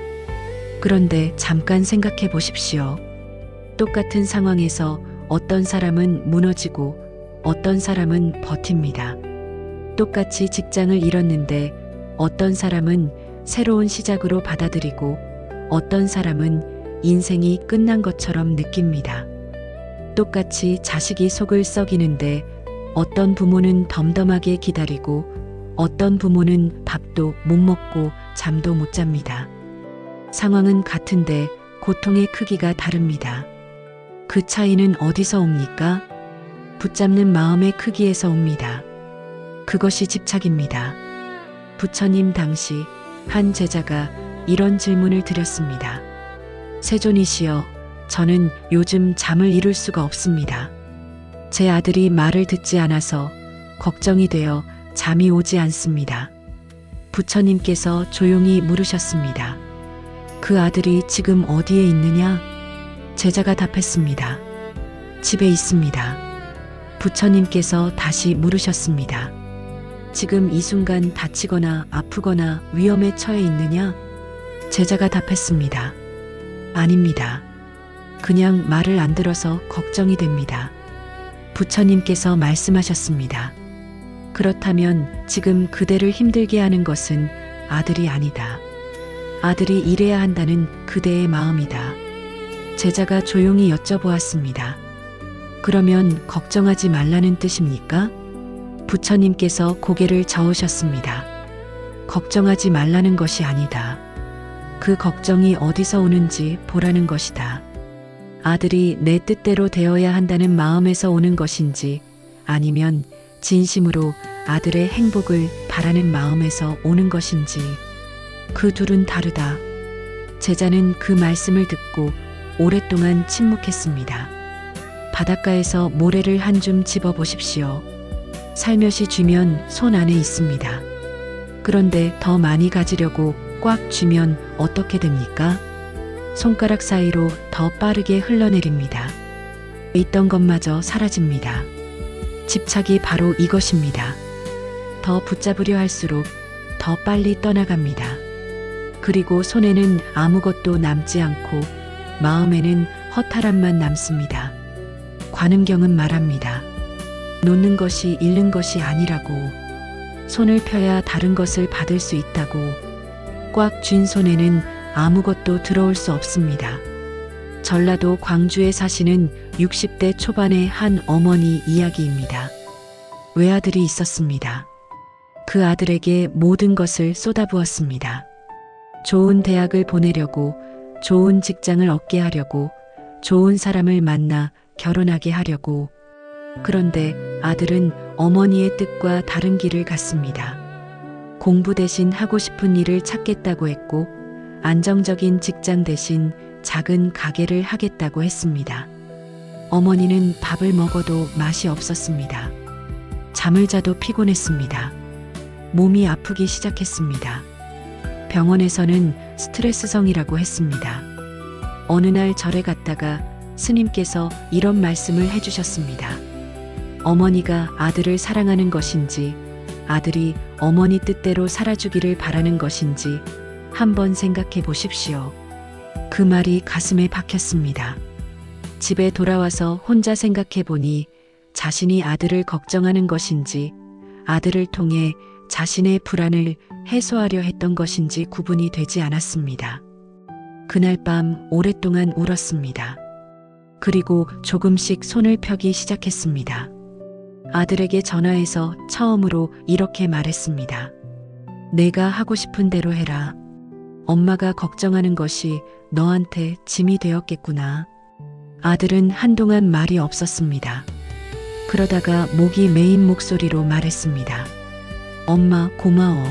그런데 잠깐 생각해 보십시오. 똑같은 상황에서 어떤 사람은 무너지고 어떤 사람은 버팁니다. 똑같이 직장을 잃었는데 어떤 사람은 새로운 시작으로 받아들이고 어떤 사람은 인생이 끝난 것처럼 느낍니다. 똑같이 자식이 속을 썩이는데 어떤 부모는 덤덤하게 기다리고 어떤 부모는 밥도 못 먹고 잠도 못 잡니다. 상황은 같은데 고통의 크기가 다릅니다. 그 차이는 어디서 옵니까? 붙잡는 마음의 크기에서 옵니다. 그것이 집착입니다. 부처님 당시 한 제자가 이런 질문을 드렸습니다. 세존이시여, 저는 요즘 잠을 이룰 수가 없습니다. 제 아들이 말을 듣지 않아서 걱정이 되어 잠이 오지 않습니다. 부처님께서 조용히 물으셨습니다. 그 아들이 지금 어디에 있느냐? 제자가 답했습니다. 집에 있습니다. 부처님께서 다시 물으셨습니다. 지금 이 순간 다치거나 아프거나 위험에 처해 있느냐? 제자가 답했습니다. 아닙니다. 그냥 말을 안 들어서 걱정이 됩니다. 부처님께서 말씀하셨습니다. 그렇다면 지금 그대를 힘들게 하는 것은 아들이 아니다. 아들이 이래야 한다는 그대의 마음이다. 제자가 조용히 여쭤보았습니다. 그러면 걱정하지 말라는 뜻입니까? 부처님께서 고개를 저으셨습니다. 걱정하지 말라는 것이 아니다. 그 걱정이 어디서 오는지 보라는 것이다. 아들이 내 뜻대로 되어야 한다는 마음에서 오는 것인지 아니면 진심으로 아들의 행복을 바라는 마음에서 오는 것인지 그 둘은 다르다. 제자는 그 말씀을 듣고 오랫동안 침묵했습니다. 바닷가에서 모래를 한 줌 집어 보십시오. 살며시 쥐면 손 안에 있습니다. 그런데 더 많이 가지려고 꽉 쥐면 어떻게 됩니까? 손가락 사이로 더 빠르게 흘러내립니다. 있던 것마저 사라집니다. 집착이 바로 이것입니다. 더 붙잡으려 할수록 더 빨리 떠나갑니다. 그리고 손에는 아무것도 남지 않고 마음에는 허탈함만 남습니다. 관음경은 말합니다. 놓는 것이 잃는 것이 아니라고. 손을 펴야 다른 것을 받을 수 있다고. 꽉 쥔 손에는 아무것도 들어올 수 없습니다. 전라도 광주에 사시는 60대 초반의 한 어머니 이야기입니다. 외아들이 있었습니다. 그 아들에게 모든 것을 쏟아부었습니다. 좋은 대학을 보내려고, 좋은 직장을 얻게 하려고, 좋은 사람을 만나 결혼하게 하려고. 그런데 아들은 어머니의 뜻과 다른 길을 갔습니다. 공부 대신 하고 싶은 일을 찾겠다고 했고, 안정적인 직장 대신 작은 가게를 하겠다고 했습니다. 어머니는 밥을 먹어도 맛이 없었습니다. 잠을 자도 피곤했습니다. 몸이 아프기 시작했습니다. 병원에서는 스트레스성이라고 했습니다. 어느 날 절에 갔다가 스님께서 이런 말씀을 해주셨습니다. 어머니가 아들을 사랑하는 것인지, 아들이 어머니 뜻대로 살아주기를 바라는 것인지 한번 생각해 보십시오. 그 말이 가슴에 박혔습니다. 집에 돌아와서 혼자 생각해 보니 자신이 아들을 걱정하는 것인지, 아들을 통해 자신의 불안을 해소하려 했던 것인지 구분이 되지 않았습니다. 그날 밤 오랫동안 울었습니다. 그리고 조금씩 손을 펴기 시작했습니다. 아들에게 전화해서 처음으로 이렇게 말했습니다. 내가 하고 싶은 대로 해라. 엄마가 걱정하는 것이 너한테 짐이 되었겠구나. 아들은 한동안 말이 없었습니다. 그러다가 목이 메인 목소리로 말했습니다. 엄마 고마워.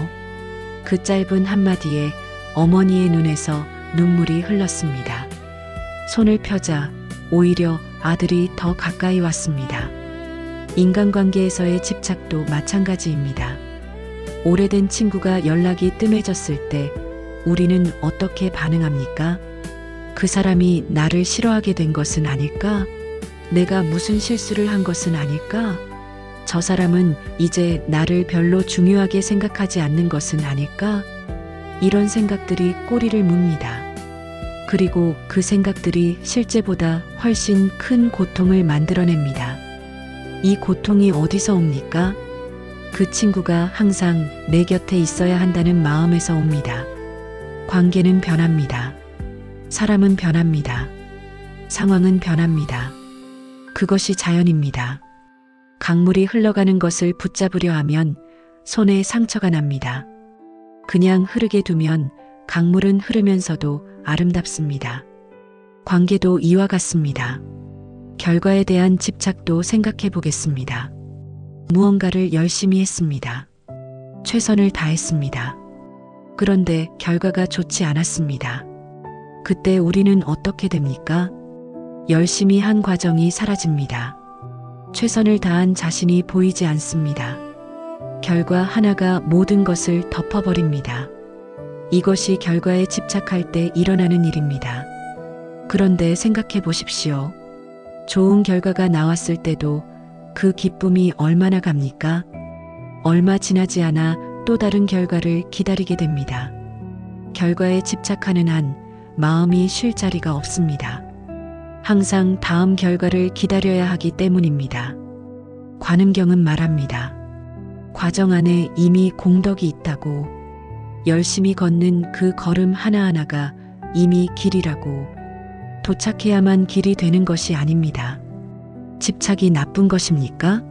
그 짧은 한마디에 어머니의 눈에서 눈물이 흘렀습니다. 손을 펴자 오히려 아들이 더 가까이 왔습니다. 인간관계에서의 집착도 마찬가지입니다. 오래된 친구가 연락이 뜸해졌을 때 우리는 어떻게 반응합니까? 그 사람이 나를 싫어하게 된 것은 아닐까? 내가 무슨 실수를 한 것은 아닐까? 저 사람은 이제 나를 별로 중요하게 생각하지 않는 것은 아닐까? 이런 생각들이 꼬리를 뭅니다. 그리고 그 생각들이 실제보다 훨씬 큰 고통을 만들어냅니다. 이 고통이 어디서 옵니까? 그 친구가 항상 내 곁에 있어야 한다는 마음에서 옵니다. 관계는 변합니다. 사람은 변합니다. 상황은 변합니다. 그것이 자연입니다. 강물이 흘러가는 것을 붙잡으려 하면 손에 상처가 납니다. 그냥 흐르게 두면 강물은 흐르면서도 아름답습니다. 관계도 이와 같습니다. 결과에 대한 집착도 생각해 보겠습니다. 무언가를 열심히 했습니다. 최선을 다했습니다. 그런데 결과가 좋지 않았습니다. 그때 우리는 어떻게 됩니까? 열심히 한 과정이 사라집니다. 최선을 다한 자신이 보이지 않습니다. 결과 하나가 모든 것을 덮어버립니다. 이것이 결과에 집착할 때 일어나는 일입니다. 그런데 생각해 보십시오. 좋은 결과가 나왔을 때도 그 기쁨이 얼마나 갑니까? 얼마 지나지 않아 또 다른 결과를 기다리게 됩니다. 결과에 집착하는 한 마음이 쉴 자리가 없습니다. 항상 다음 결과를 기다려야 하기 때문입니다. 관음경은 말합니다. 과정 안에 이미 공덕이 있다고. 열심히 걷는 그 걸음 하나하나가 이미 길이라고. 도착해야만 길이 되는 것이 아닙니다. 집착이 나쁜 것입니까?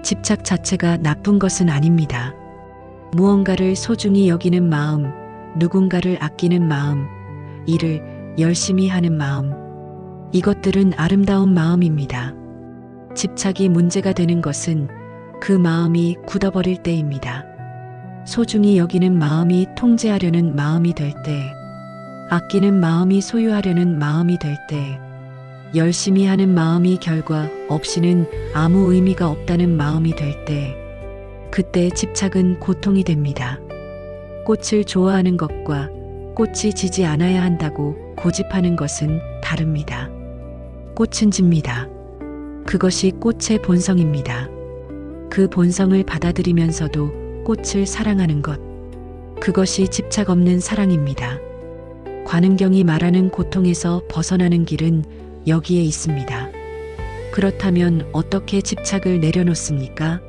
집착 자체가 나쁜 것은 아닙니다. 무언가를 소중히 여기는 마음, 누군가를 아끼는 마음, 일을 열심히 하는 마음, 이것들은 아름다운 마음입니다. 집착이 문제가 되는 것은 그 마음이 굳어버릴 때입니다. 소중히 여기는 마음이 통제하려는 마음이 될 때, 아끼는 마음이 소유하려는 마음이 될 때, 열심히 하는 마음이 결과 없이는 아무 의미가 없다는 마음이 될 때, 그때 집착은 고통이 됩니다. 꽃을 좋아하는 것과 꽃이 지지 않아야 한다고 고집하는 것은 다릅니다. 꽃은 집니다. 그것이 꽃의 본성입니다. 그 본성을 받아들이면서도 꽃을 사랑하는 것, 그것이 집착 없는 사랑입니다. 관음경이 말하는 고통에서 벗어나는 길은 여기에 있습니다. 그렇다면 어떻게 집착을 내려놓습니까?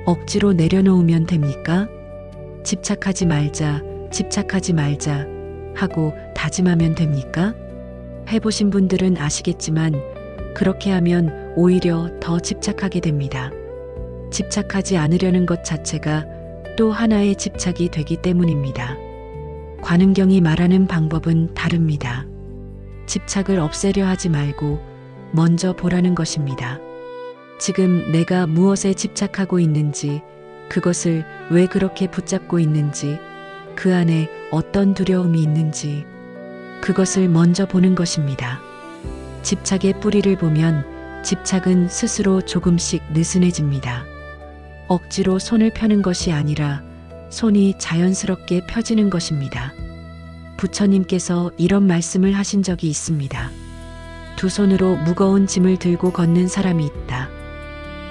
억지로 내려놓으면 됩니까? 집착하지 말자, 집착하지 말자 하고 다짐하면 됩니까? 해보신 분들은 아시겠지만 그렇게 하면 오히려 더 집착하게 됩니다. 집착하지 않으려는 것 자체가 또 하나의 집착이 되기 때문입니다. 관은경이 말하는 방법은 다릅니다. 집착을 없애려 하지 말고 먼저 보라는 것입니다. 지금 내가 무엇에 집착하고 있는지, 그것을 왜 그렇게 붙잡고 있는지, 그 안에 어떤 두려움이 있는지, 그것을 먼저 보는 것입니다. 집착의 뿌리를 보면 집착은 스스로 조금씩 느슨해집니다. 억지로 손을 펴는 것이 아니라 손이 자연스럽게 펴지는 것입니다. 부처님께서 이런 말씀을 하신 적이 있습니다. 두 손으로 무거운 짐을 들고 걷는 사람이 있다.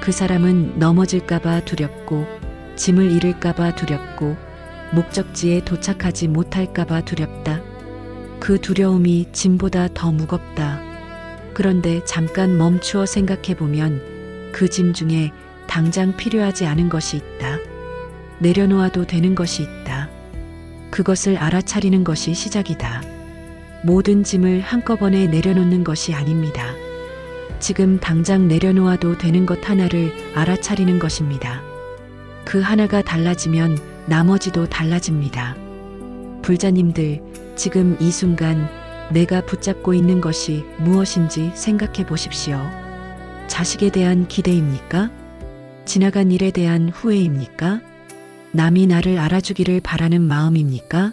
그 사람은 넘어질까봐 두렵고, 짐을 잃을까봐 두렵고, 목적지에 도착하지 못할까봐 두렵다. 그 두려움이 짐보다 더 무겁다. 그런데 잠깐 멈추어 생각해보면 그 짐 중에 당장 필요하지 않은 것이 있다. 내려놓아도 되는 것이 있다. 그것을 알아차리는 것이 시작이다. 모든 짐을 한꺼번에 내려놓는 것이 아닙니다. 지금 당장 내려놓아도 되는 것 하나를 알아차리는 것입니다. 그 하나가 달라지면 나머지도 달라집니다. 불자님들, 지금 이 순간 내가 붙잡고 있는 것이 무엇인지 생각해 보십시오. 자식에 대한 기대입니까? 지나간 일에 대한 후회입니까? 남이 나를 알아주기를 바라는 마음입니까?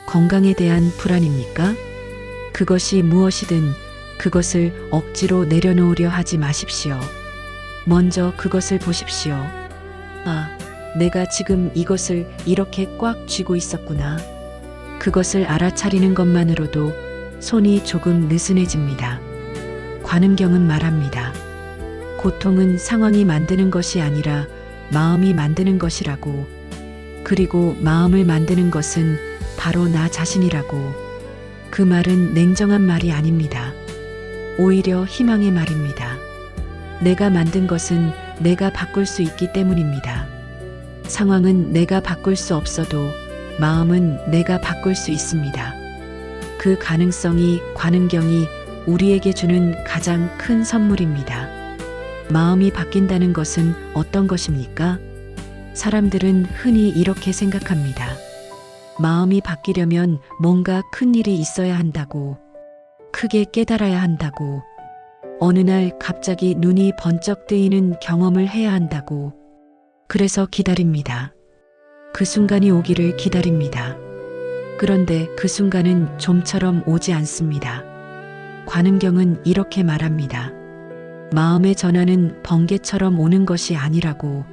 건강에 대한 불안입니까? 그것이 무엇이든 그것을 억지로 내려놓으려 하지 마십시오. 먼저 그것을 보십시오. 아, 내가 지금 이것을 이렇게 꽉 쥐고 있었구나. 그것을 알아차리는 것만으로도 손이 조금 느슨해집니다. 관음경은 말합니다. 고통은 상황이 만드는 것이 아니라 마음이 만드는 것이라고. 그리고 마음을 만드는 것은 바로 나 자신이라고. 그 말은 냉정한 말이 아닙니다. 오히려 희망의 말입니다. 내가 만든 것은 내가 바꿀 수 있기 때문입니다. 상황은 내가 바꿀 수 없어도 마음은 내가 바꿀 수 있습니다. 그 가능성이 관음경이 우리에게 주는 가장 큰 선물입니다. 마음이 바뀐다는 것은 어떤 것입니까? 사람들은 흔히 이렇게 생각합니다. 마음이 바뀌려면 뭔가 큰 일이 있어야 한다고, 크게 깨달아야 한다고, 어느 날 갑자기 눈이 번쩍 뜨이는 경험을 해야 한다고. 그래서 기다립니다. 그 순간이 오기를 기다립니다. 그런데 그 순간은 좀처럼 오지 않습니다. 관음경은 이렇게 말합니다. 마음의 전환은 번개처럼 오는 것이 아니라고,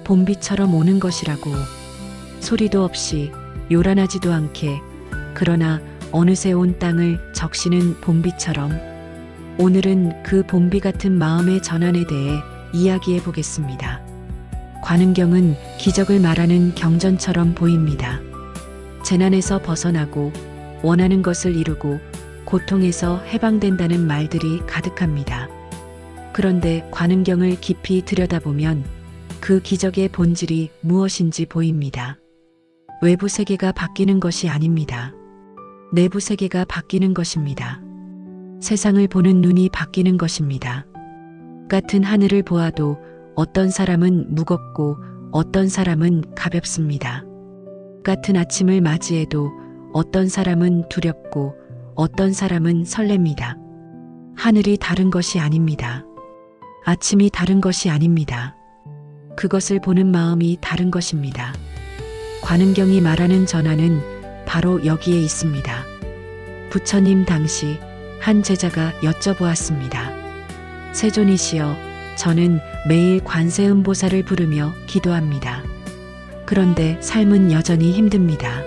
봄비처럼 오는 것이라고. 소리도 없이, 요란하지도 않게, 그러나 어느새 온 땅을 적시는 봄비처럼. 오늘은 그 봄비 같은 마음의 전환에 대해 이야기해 보겠습니다. 관음경은 기적을 말하는 경전처럼 보입니다. 재난에서 벗어나고 원하는 것을 이루고 고통에서 해방된다는 말들이 가득합니다. 그런데 관음경을 깊이 들여다보면 그 기적의 본질이 무엇인지 보입니다. 외부 세계가 바뀌는 것이 아닙니다. 내부 세계가 바뀌는 것입니다. 세상을 보는 눈이 바뀌는 것입니다. 같은 하늘을 보아도 어떤 사람은 무겁고 어떤 사람은 가볍습니다. 같은 아침을 맞이해도 어떤 사람은 두렵고 어떤 사람은 설렙니다. 하늘이 다른 것이 아닙니다. 아침이 다른 것이 아닙니다. 그것을 보는 마음이 다른 것입니다. 관음경이 말하는 전환은 바로 여기에 있습니다. 부처님 당시 한 제자가 여쭤보았습니다. 세존이시여, 저는 매일 관세음보살을 부르며 기도합니다. 그런데 삶은 여전히 힘듭니다.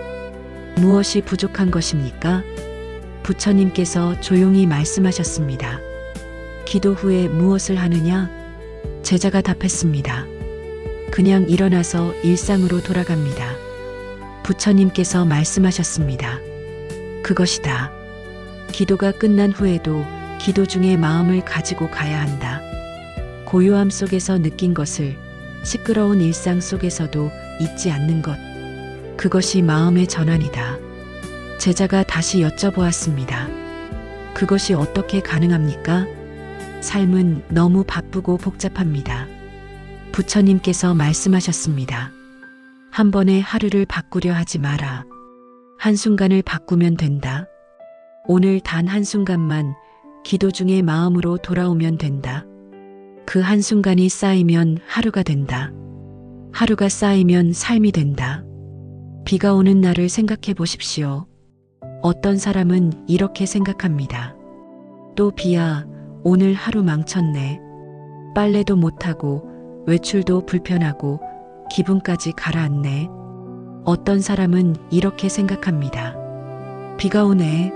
무엇이 부족한 것입니까? 부처님께서 조용히 말씀하셨습니다. 기도 후에 무엇을 하느냐? 제자가 답했습니다. 그냥 일어나서 일상으로 돌아갑니다. 부처님께서 말씀하셨습니다. 그것이다. 기도가 끝난 후에도 기도 중에 마음을 가지고 가야 한다. 고요함 속에서 느낀 것을 시끄러운 일상 속에서도 잊지 않는 것. 그것이 마음의 전환이다. 제자가 다시 여쭤보았습니다. 그것이 어떻게 가능합니까? 삶은 너무 바쁘고 복잡합니다. 부처님께서 말씀하셨습니다. 한 번에 하루를 바꾸려 하지 마라. 한순간을 바꾸면 된다. 오늘 단 한순간만 기도 중에 마음으로 돌아오면 된다. 그 한순간이 쌓이면 하루가 된다. 하루가 쌓이면 삶이 된다. 비가 오는 날을 생각해 보십시오. 어떤 사람은 이렇게 생각합니다. 또 비야, 오늘 하루 망쳤네. 빨래도 못하고 외출도 불편하고 기분까지 가라앉네. 어떤 사람은 이렇게 생각합니다. 비가 오네.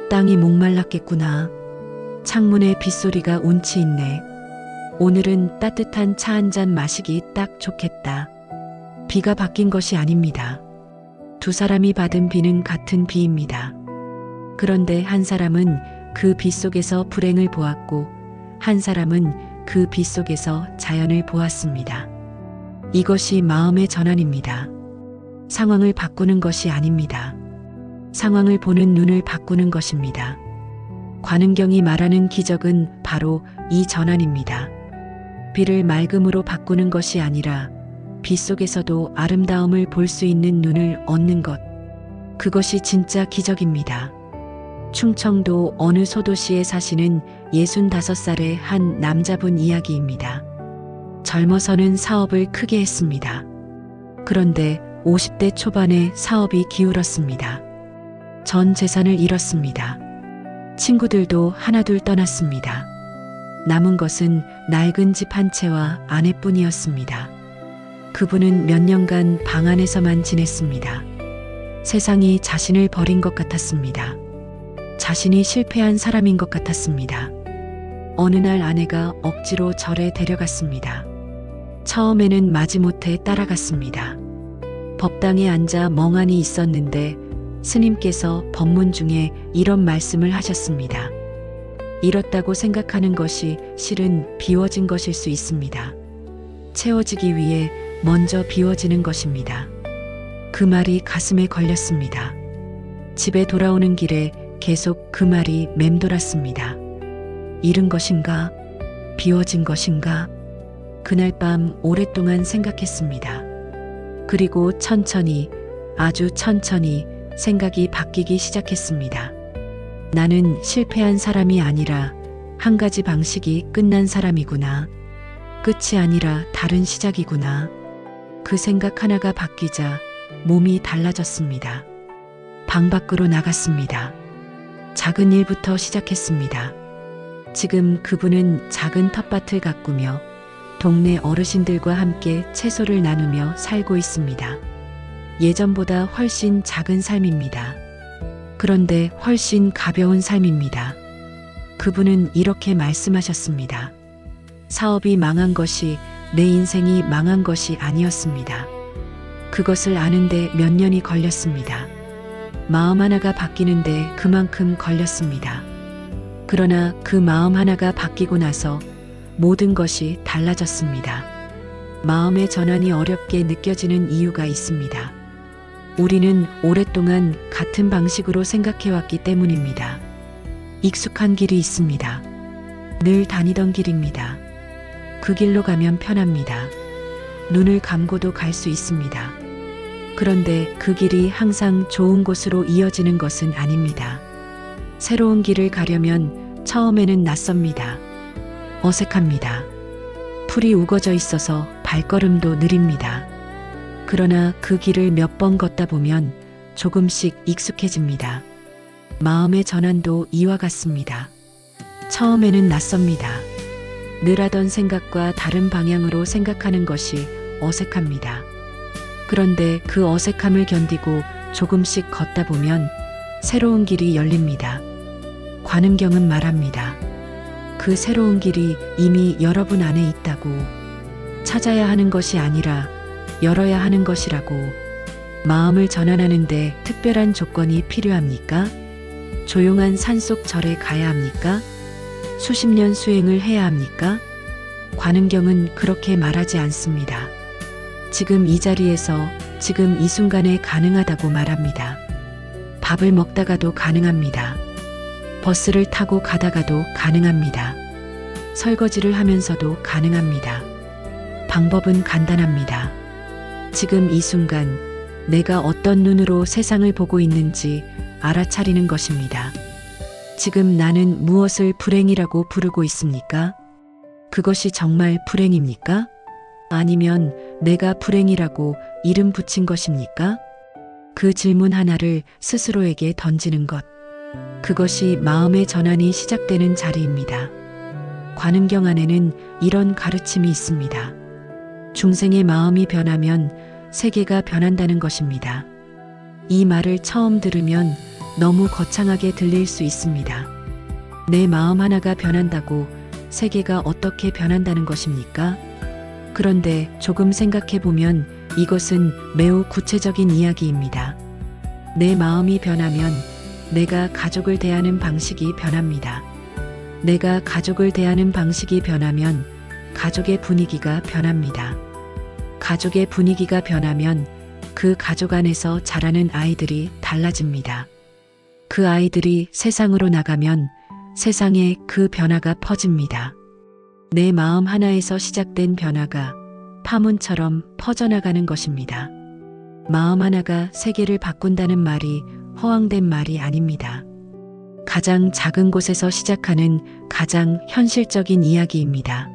땅이 목말랐겠구나. 창문에 빗소리가 운치 있네. 오늘은 따뜻한 차 한 잔 마시기 딱 좋겠다. 비가 바뀐 것이 아닙니다. 두 사람이 받은 비는 같은 비입니다. 그런데 한 사람은 그 비 속에서 불행을 보았고 한 사람은 그 비 속에서 자연을 보았습니다. 이것이 마음의 전환입니다. 상황을 바꾸는 것이 아닙니다. 상황을 보는 눈을 바꾸는 것입니다. 관은경이 말하는 기적은 바로 이 전환입니다. 비를 맑음으로 바꾸는 것이 아니라 비 속에서도 아름다움을 볼 수 있는 눈을 얻는 것. 그것이 진짜 기적입니다. 충청도 어느 소도시에 사시는 65살의 한 남자분 이야기입니다. 젊어서는 사업을 크게 했습니다. 그런데 50대 초반에 사업이 기울었습니다. 전 재산을 잃었습니다. 친구들도 하나둘 떠났습니다. 남은 것은 낡은 집 한 채와 아내뿐이었습니다. 그분은 몇 년간 방 안에서만 지냈습니다. 세상이 자신을 버린 것 같았습니다. 자신이 실패한 사람인 것 같았습니다. 어느 날 아내가 억지로 절에 데려갔습니다. 처음에는 마지못해 따라갔습니다. 법당에 앉아 멍하니 있었는데 스님께서 법문 중에 이런 말씀을 하셨습니다. 잃었다고 생각하는 것이 실은 비워진 것일 수 있습니다. 채워지기 위해 먼저 비워지는 것입니다. 그 말이 가슴에 걸렸습니다. 집에 돌아오는 길에 계속 그 말이 맴돌았습니다. 잃은 것인가? 비워진 것인가? 그날 밤 오랫동안 생각했습니다. 그리고 천천히, 아주 천천히 생각이 바뀌기 시작했습니다. 나는 실패한 사람이 아니라 한 가지 방식이 끝난 사람이구나. 끝이 아니라 다른 시작이구나. 그 생각 하나가 바뀌자 몸이 달라졌습니다. 방 밖으로 나갔습니다. 작은 일부터 시작했습니다. 지금 그분은 작은 텃밭을 가꾸며 동네 어르신들과 함께 채소를 나누며 살고 있습니다. 예전보다 훨씬 작은 삶입니다. 그런데 훨씬 가벼운 삶입니다. 그분은 이렇게 말씀하셨습니다. 사업이 망한 것이 내 인생이 망한 것이 아니었습니다. 그것을 아는데 몇 년이 걸렸습니다. 마음 하나가 바뀌는데 그만큼 걸렸습니다. 그러나 그 마음 하나가 바뀌고 나서 모든 것이 달라졌습니다. 마음의 전환이 어렵게 느껴지는 이유가 있습니다. 우리는 오랫동안 같은 방식으로 생각해왔기 때문입니다. 익숙한 길이 있습니다. 늘 다니던 길입니다. 그 길로 가면 편합니다. 눈을 감고도 갈 수 있습니다. 그런데 그 길이 항상 좋은 곳으로 이어지는 것은 아닙니다. 새로운 길을 가려면 처음에는 낯섭니다. 어색합니다. 풀이 우거져 있어서 발걸음도 느립니다. 그러나 그 길을 몇 번 걷다 보면 조금씩 익숙해집니다. 마음의 전환도 이와 같습니다. 처음에는 낯섭니다. 늘 하던 생각과 다른 방향으로 생각하는 것이 어색합니다. 그런데 그 어색함을 견디고 조금씩 걷다 보면 새로운 길이 열립니다. 관은경은 말합니다. 그 새로운 길이 이미 여러분 안에 있다고. 찾아야 하는 것이 아니라 열어야 하는 것이라고. 마음을 전환하는데 특별한 조건이 필요합니까? 조용한 산속 절에 가야 합니까? 수십 년 수행을 해야 합니까? 관은경은 그렇게 말하지 않습니다. 지금 이 자리에서 지금 이 순간에 가능하다고 말합니다. 밥을 먹다가도 가능합니다. 버스를 타고 가다가도 가능합니다. 설거지를 하면서도 가능합니다. 방법은 간단합니다. 지금 이 순간 내가 어떤 눈으로 세상을 보고 있는지 알아차리는 것입니다. 지금 나는 무엇을 불행이라고 부르고 있습니까? 그것이 정말 불행입니까? 아니면 내가 불행이라고 이름 붙인 것입니까? 그 질문 하나를 스스로에게 던지는 것. 그것이 마음의 전환이 시작되는 자리입니다. 관음경 안에는 이런 가르침이 있습니다. 중생의 마음이 변하면 세계가 변한다는 것입니다. 이 말을 처음 들으면 너무 거창하게 들릴 수 있습니다. 내 마음 하나가 변한다고 세계가 어떻게 변한다는 것입니까? 그런데 조금 생각해 보면 이것은 매우 구체적인 이야기입니다. 내 마음이 변하면 내가 가족을 대하는 방식이 변합니다. 내가 가족을 대하는 방식이 변하면 가족의 분위기가 변합니다. 가족의 분위기가 변하면 그 가족 안에서 자라는 아이들이 달라집니다. 그 아이들이 세상으로 나가면 세상에 그 변화가 퍼집니다. 내 마음 하나에서 시작된 변화가 파문처럼 퍼져나가는 것입니다. 마음 하나가 세계를 바꾼다는 말이 허황된 말이 아닙니다. 가장 작은 곳에서 시작하는 가장 현실적인 이야기입니다.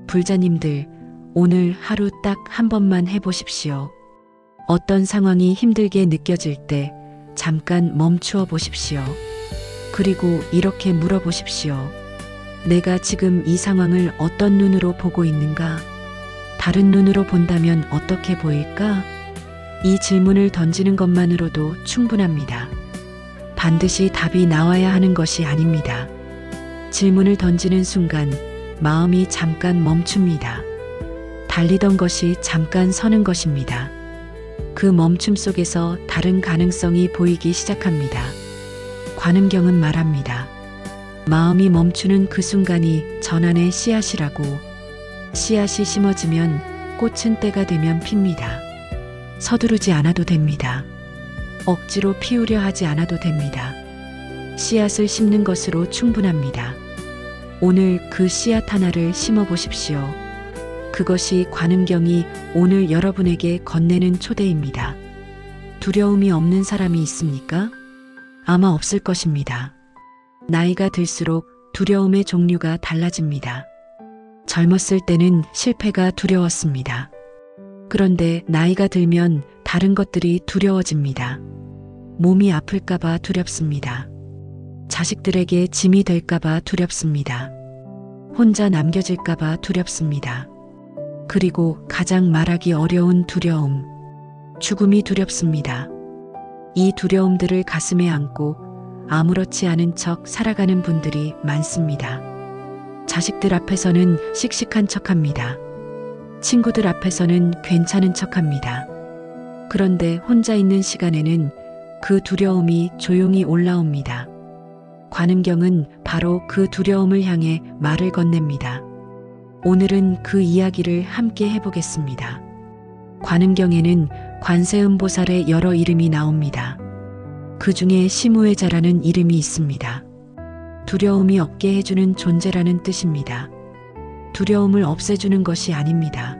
불자님들, 오늘 하루 딱 한 번만 해보십시오. 어떤 상황이 힘들게 느껴질 때 잠깐 멈추어 보십시오. 그리고 이렇게 물어보십시오. 내가 지금 이 상황을 어떤 눈으로 보고 있는가? 다른 눈으로 본다면 어떻게 보일까? 이 질문을 던지는 것만으로도 충분합니다. 반드시 답이 나와야 하는 것이 아닙니다. 질문을 던지는 순간 마음이 잠깐 멈춥니다. 달리던 것이 잠깐 서는 것입니다. 그 멈춤 속에서 다른 가능성이 보이기 시작합니다. 관음경은 말합니다. 마음이 멈추는 그 순간이 전환의 씨앗이라고. 씨앗이 심어지면 꽃은 때가 되면 핍니다. 서두르지 않아도 됩니다. 억지로 피우려 하지 않아도 됩니다. 씨앗을 심는 것으로 충분합니다. 오늘 그 씨앗 하나를 심어 보십시오. 그것이 관음경이 오늘 여러분에게 건네는 초대입니다. 두려움이 없는 사람이 있습니까? 아마 없을 것입니다. 나이가 들수록 두려움의 종류가 달라집니다. 젊었을 때는 실패가 두려웠습니다. 그런데 나이가 들면 다른 것들이 두려워집니다. 몸이 아플까봐 두렵습니다. 자식들에게 짐이 될까봐 두렵습니다. 혼자 남겨질까봐 두렵습니다. 그리고 가장 말하기 어려운 두려움, 죽음이 두렵습니다. 이 두려움들을 가슴에 안고 아무렇지 않은 척 살아가는 분들이 많습니다. 자식들 앞에서는 씩씩한 척합니다. 친구들 앞에서는 괜찮은 척합니다. 그런데 혼자 있는 시간에는 그 두려움이 조용히 올라옵니다. 관음경은 바로 그 두려움을 향해 말을 건넵니다. 오늘은 그 이야기를 함께 해보겠습니다. 관음경에는 관세음보살의 여러 이름이 나옵니다. 그 중에 시무회자라는 이름이 있습니다. 두려움이 없게 해주는 존재라는 뜻입니다. 두려움을 없애주는 것이 아닙니다.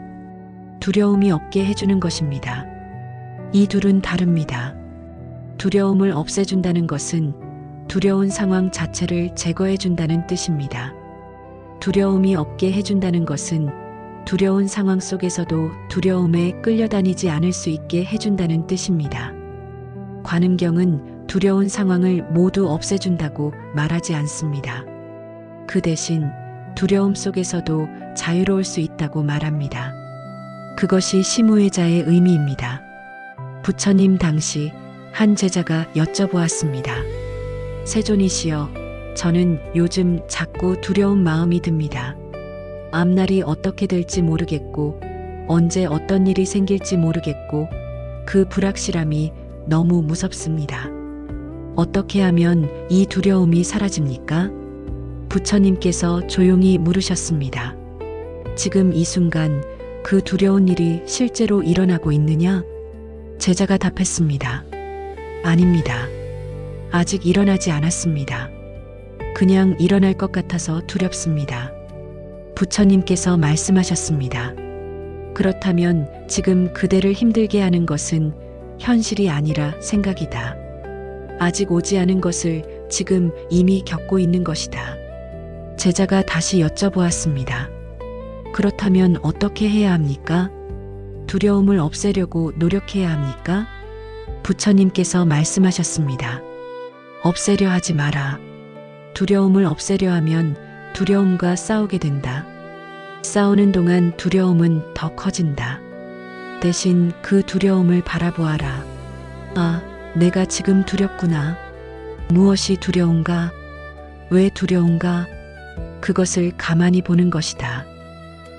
두려움이 없게 해주는 것입니다. 이 둘은 다릅니다. 두려움을 없애준다는 것은 두려운 상황 자체를 제거해준다는 뜻입니다. 두려움이 없게 해준다는 것은 두려운 상황 속에서도 두려움에 끌려다니지 않을 수 있게 해준다는 뜻입니다. 관음경은 두려운 상황을 모두 없애준다고 말하지 않습니다. 그 대신 두려움 속에서도 자유로울 수 있다고 말합니다. 그것이 시무회자의 의미입니다. 부처님 당시 한 제자가 여쭤보았습니다. 세존이시여, 저는 요즘 자꾸 두려운 마음이 듭니다. 앞날이 어떻게 될지 모르겠고 언제 어떤 일이 생길지 모르겠고 그 불확실함이 너무 무섭습니다. 어떻게 하면 이 두려움이 사라집니까? 부처님께서 조용히 물으셨습니다. 지금 이 순간 그 두려운 일이 실제로 일어나고 있느냐? 제자가 답했습니다. 아닙니다. 아직 일어나지 않았습니다. 그냥 일어날 것 같아서 두렵습니다. 부처님께서 말씀하셨습니다. 그렇다면 지금 그대를 힘들게 하는 것은 현실이 아니라 생각이다. 아직 오지 않은 것을 지금 이미 겪고 있는 것이다. 제자가 다시 여쭤보았습니다. 그렇다면 어떻게 해야 합니까? 두려움을 없애려고 노력해야 합니까? 부처님께서 말씀하셨습니다. 없애려 하지 마라. 두려움을 없애려 하면 두려움과 싸우게 된다. 싸우는 동안 두려움은 더 커진다. 대신 그 두려움을 바라보아라. 아, 내가 지금 두렵구나. 무엇이 두려운가? 왜 두려운가? 그것을 가만히 보는 것이다.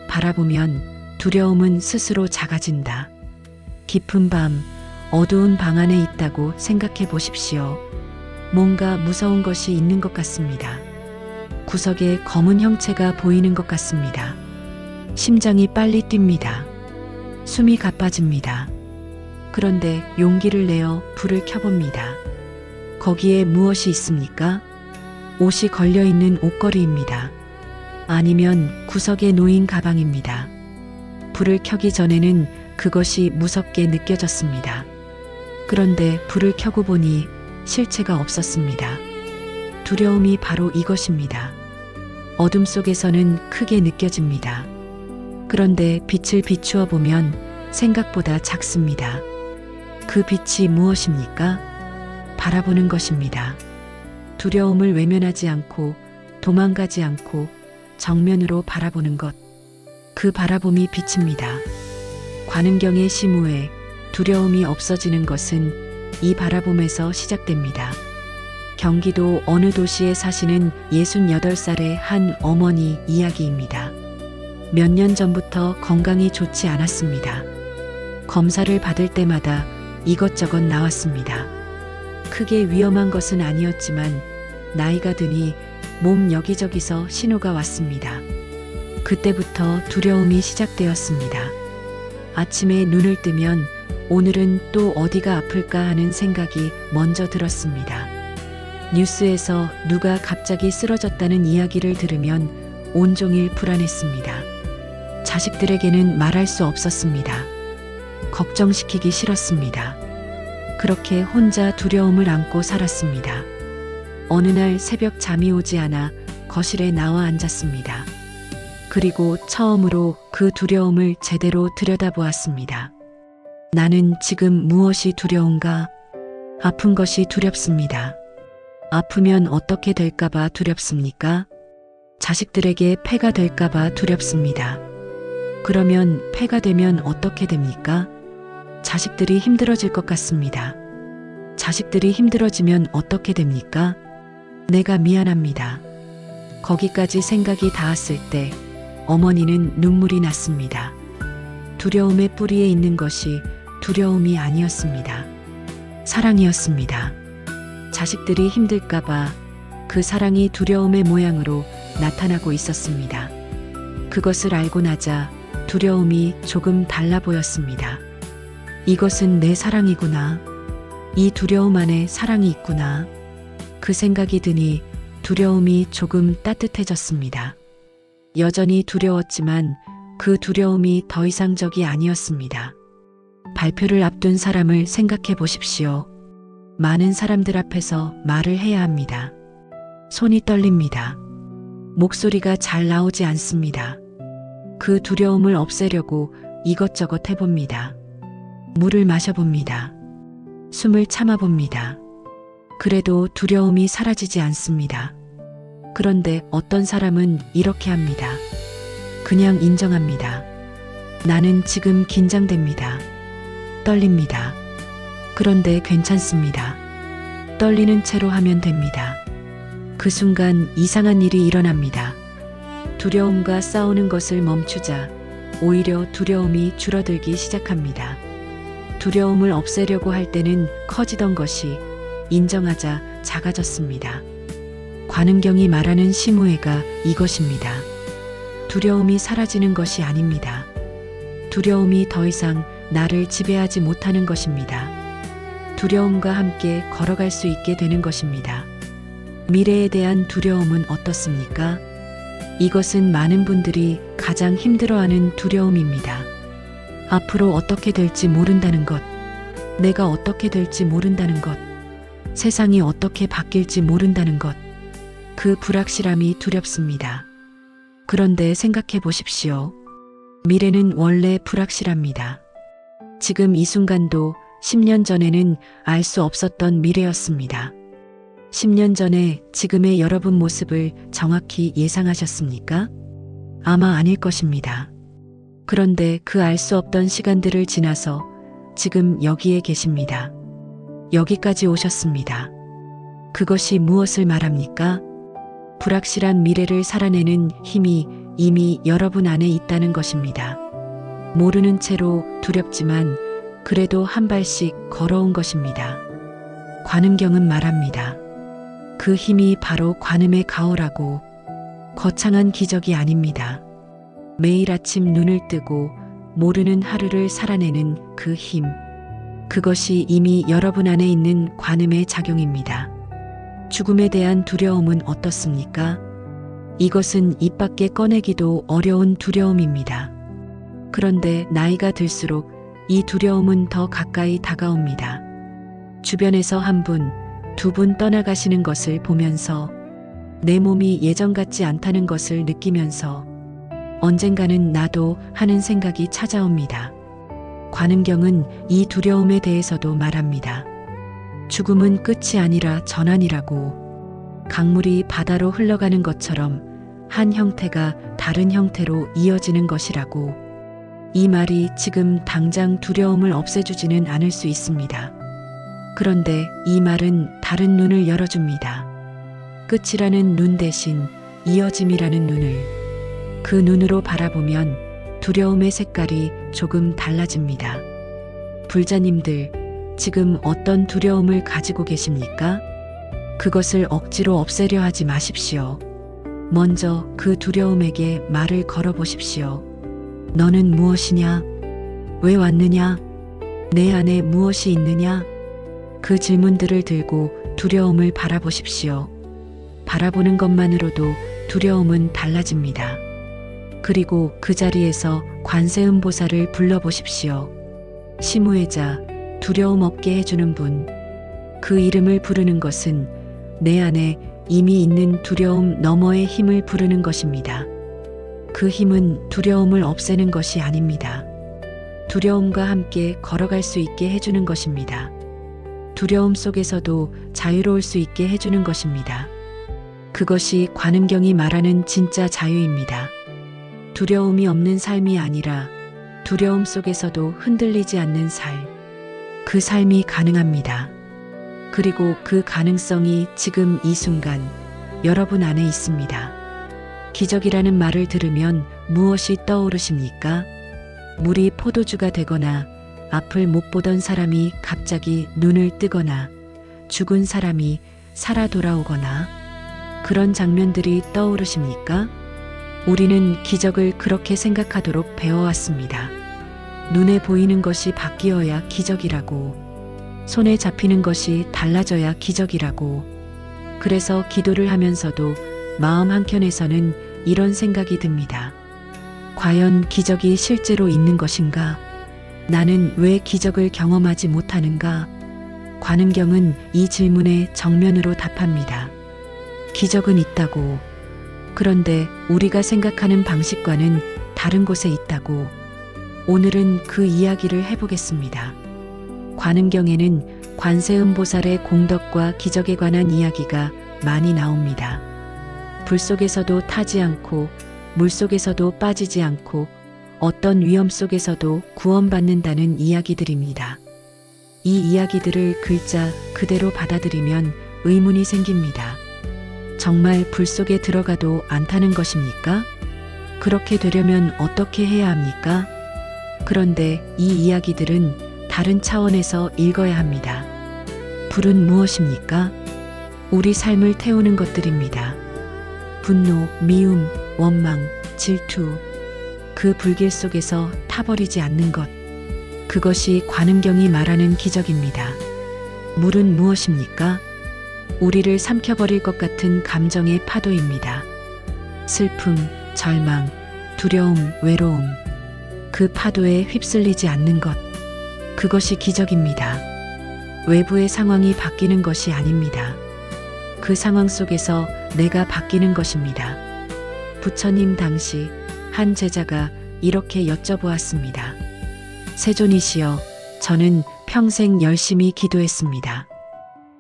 바라보면 두려움은 스스로 작아진다. 깊은 밤, 어두운 방 안에 있다고 생각해 보십시오. 뭔가 무서운 것이 있는 것 같습니다. 구석에 검은 형체가 보이는 것 같습니다. 심장이 빨리 뜁니다. 숨이 가빠집니다. 그런데 용기를 내어 불을 켜봅니다. 거기에 무엇이 있습니까? 옷이 걸려있는 옷걸이입니다. 아니면 구석에 놓인 가방입니다. 불을 켜기 전에는 그것이 무섭게 느껴졌습니다. 그런데 불을 켜고 보니 실체가 없었습니다. 두려움이 바로 이것입니다. 어둠 속에서는 크게 느껴집니다. 그런데 빛을 비추어 보면 생각보다 작습니다. 그 빛이 무엇입니까? 바라보는 것입니다. 두려움을 외면하지 않고 도망가지 않고 정면으로 바라보는 것. 그 바라봄이 빛입니다. 관음경의 시무에 두려움이 없어지는 것은 이 바라봄에서 시작됩니다. 경기도 어느 도시에 사시는 68살의 한 어머니 이야기입니다. 몇 년 전부터 건강이 좋지 않았습니다. 검사를 받을 때마다 이것저것 나왔습니다. 크게 위험한 것은 아니었지만 나이가 드니 몸 여기저기서 신호가 왔습니다. 그때부터 두려움이 시작되었습니다. 아침에 눈을 뜨면 오늘은 또 어디가 아플까 하는 생각이 먼저 들었습니다. 뉴스에서 누가 갑자기 쓰러졌다는 이야기를 들으면 온종일 불안했습니다. 자식들에게는 말할 수 없었습니다. 걱정시키기 싫었습니다. 그렇게 혼자 두려움을 안고 살았습니다. 어느 날 새벽 잠이 오지 않아 거실에 나와 앉았습니다. 그리고 처음으로 그 두려움을 제대로 들여다보았습니다. 나는 지금 무엇이 두려운가? 아픈 것이 두렵습니다. 아프면 어떻게 될까봐 두렵습니까? 자식들에게 폐가 될까봐 두렵습니다. 그러면 폐가 되면 어떻게 됩니까? 자식들이 힘들어질 것 같습니다. 자식들이 힘들어지면 어떻게 됩니까? 내가 미안합니다. 거기까지 생각이 닿았을 때 어머니는 눈물이 났습니다. 두려움의 뿌리에 있는 것이 두려움이 아니었습니다. 사랑이었습니다. 자식들이 힘들까봐 그 사랑이 두려움의 모양으로 나타나고 있었습니다. 그것을 알고 나자 두려움이 조금 달라 보였습니다. 이것은 내 사랑이구나. 이 두려움 안에 사랑이 있구나. 그 생각이 드니 두려움이 조금 따뜻해졌습니다. 여전히 두려웠지만 그 두려움이 더 이상 적이 아니었습니다. 발표를 앞둔 사람을 생각해 보십시오. 많은 사람들 앞에서 말을 해야 합니다. 손이 떨립니다. 목소리가 잘 나오지 않습니다. 그 두려움을 없애려고 이것저것 해봅니다. 물을 마셔봅니다. 숨을 참아봅니다. 그래도 두려움이 사라지지 않습니다. 그런데 어떤 사람은 이렇게 합니다. 그냥 인정합니다. 나는 지금 긴장됩니다. 떨립니다. 그런데 괜찮습니다. 떨리는 채로 하면 됩니다. 그 순간 이상한 일이 일어납니다. 두려움과 싸우는 것을 멈추자 오히려 두려움이 줄어들기 시작합니다. 두려움을 없애려고 할 때는 커지던 것이 인정하자 작아졌습니다. 관음경이 말하는 시무회가 이것입니다. 두려움이 사라지는 것이 아닙니다. 두려움이 더 이상 나를 지배하지 못하는 것입니다. 두려움과 함께 걸어갈 수 있게 되는 것입니다. 미래에 대한 두려움은 어떻습니까? 이것은 많은 분들이 가장 힘들어하는 두려움입니다. 앞으로 어떻게 될지 모른다는 것, 내가 어떻게 될지 모른다는 것, 세상이 어떻게 바뀔지 모른다는 것, 그 불확실함이 두렵습니다. 그런데 생각해 보십시오. 미래는 원래 불확실합니다. 지금 이 순간도 10년 전에는 알 수 없었던 미래였습니다. 10년 전에 지금의 여러분 모습을 정확히 예상하셨습니까? 아마 아닐 것입니다. 그런데 그 알 수 없던 시간들을 지나서 지금 여기에 계십니다. 여기까지 오셨습니다. 그것이 무엇을 말합니까? 불확실한 미래를 살아내는 힘이 이미 여러분 안에 있다는 것입니다. 모르는 채로 두렵지만 그래도 한 발씩 걸어온 것입니다. 관음경은 말합니다. 그 힘이 바로 관음의 가오라고, 거창한 기적이 아닙니다. 매일 아침 눈을 뜨고 모르는 하루를 살아내는 그 힘, 그것이 이미 여러분 안에 있는 관음의 작용입니다. 죽음에 대한 두려움은 어떻습니까? 이것은 입 밖에 꺼내기도 어려운 두려움입니다. 그런데 나이가 들수록 이 두려움은 더 가까이 다가옵니다. 주변에서 한 분, 두 분 떠나가시는 것을 보면서 내 몸이 예전 같지 않다는 것을 느끼면서 언젠가는 나도 하는 생각이 찾아옵니다. 관음경은 이 두려움에 대해서도 말합니다. 죽음은 끝이 아니라 전환이라고, 강물이 바다로 흘러가는 것처럼 한 형태가 다른 형태로 이어지는 것이라고. 이 말이 지금 당장 두려움을 없애주지는 않을 수 있습니다. 그런데 이 말은 다른 눈을 열어줍니다. 끝이라는 눈 대신 이어짐이라는 눈을, 그 눈으로 바라보면 두려움의 색깔이 조금 달라집니다. 불자님들, 지금 어떤 두려움을 가지고 계십니까? 그것을 억지로 없애려 하지 마십시오. 먼저 그 두려움에게 말을 걸어보십시오. 너는 무엇이냐? 왜 왔느냐? 내 안에 무엇이 있느냐? 그 질문들을 들고 두려움을 바라보십시오. 바라보는 것만으로도 두려움은 달라집니다. 그리고 그 자리에서 관세음보살을 불러보십시오. 시무회자, 두려움 없게 해주는 분. 그 이름을 부르는 것은 내 안에 이미 있는 두려움 너머의 힘을 부르는 것입니다. 그 힘은 두려움을 없애는 것이 아닙니다. 두려움과 함께 걸어갈 수 있게 해주는 것입니다. 두려움 속에서도 자유로울 수 있게 해주는 것입니다. 그것이 관음경이 말하는 진짜 자유입니다. 두려움이 없는 삶이 아니라 두려움 속에서도 흔들리지 않는 삶. 그 삶이 가능합니다. 그리고 그 가능성이 지금 이 순간 여러분 안에 있습니다. 기적이라는 말을 들으면 무엇이 떠오르십니까? 물이 포도주가 되거나 앞을 못 보던 사람이 갑자기 눈을 뜨거나 죽은 사람이 살아 돌아오거나 그런 장면들이 떠오르십니까? 우리는 기적을 그렇게 생각하도록 배워왔습니다. 눈에 보이는 것이 바뀌어야 기적이라고, 손에 잡히는 것이 달라져야 기적이라고. 그래서 기도를 하면서도 마음 한켠에서는 이런 생각이 듭니다. 과연 기적이 실제로 있는 것인가? 나는 왜 기적을 경험하지 못하는가? 관음경은 이 질문에 정면으로 답합니다. 기적은 있다고. 그런데 우리가 생각하는 방식과는 다른 곳에 있다고. 오늘은 그 이야기를 해보겠습니다. 관음경에는 관세음보살의 공덕과 기적에 관한 이야기가 많이 나옵니다. 불 속에서도 타지 않고 물 속에서도 빠지지 않고 어떤 위험 속에서도 구원받는다는 이야기들입니다. 이 이야기들을 글자 그대로 받아들이면 의문이 생깁니다. 정말 불 속에 들어가도 안 타는 것입니까? 그렇게 되려면 어떻게 해야 합니까? 그런데 이 이야기들은 다른 차원에서 읽어야 합니다. 불은 무엇입니까? 우리 삶을 태우는 것들입니다. 분노, 미움, 원망, 질투, 그 불길 속에서 타버리지 않는 것. 그것이 관음경이 말하는 기적입니다. 물은 무엇입니까? 우리를 삼켜버릴 것 같은 감정의 파도입니다. 슬픔, 절망, 두려움, 외로움. 그 파도에 휩쓸리지 않는 것. 그것이 기적입니다. 외부의 상황이 바뀌는 것이 아닙니다. 그 상황 속에서 내가 바뀌는 것입니다. 부처님 당시 한 제자가 이렇게 여쭤보았습니다. 세존이시여, 저는 평생 열심히 기도했습니다.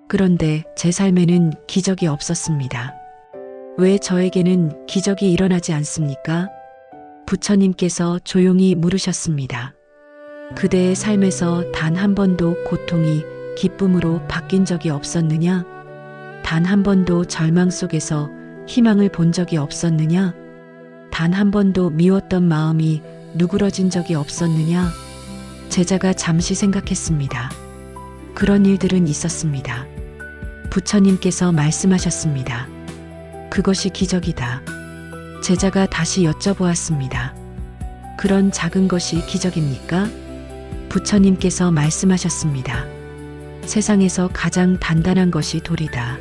그런데 제 삶에는 기적이 없었습니다. 왜 저에게는 기적이 일어나지 않습니까? 부처님께서 조용히 물으셨습니다. 그대의 삶에서 단 한 번도 고통이 기쁨으로 바뀐 적이 없었느냐? 단 한 번도 절망 속에서 희망을 본 적이 없었느냐? 단 한 번도 미웠던 마음이 누그러진 적이 없었느냐? 제자가 잠시 생각했습니다. 그런 일들은 있었습니다. 부처님께서 말씀하셨습니다. 그것이 기적이다. 제자가 다시 여쭤보았습니다. 그런 작은 것이 기적입니까? 부처님께서 말씀하셨습니다. 세상에서 가장 단단한 것이 돌이다.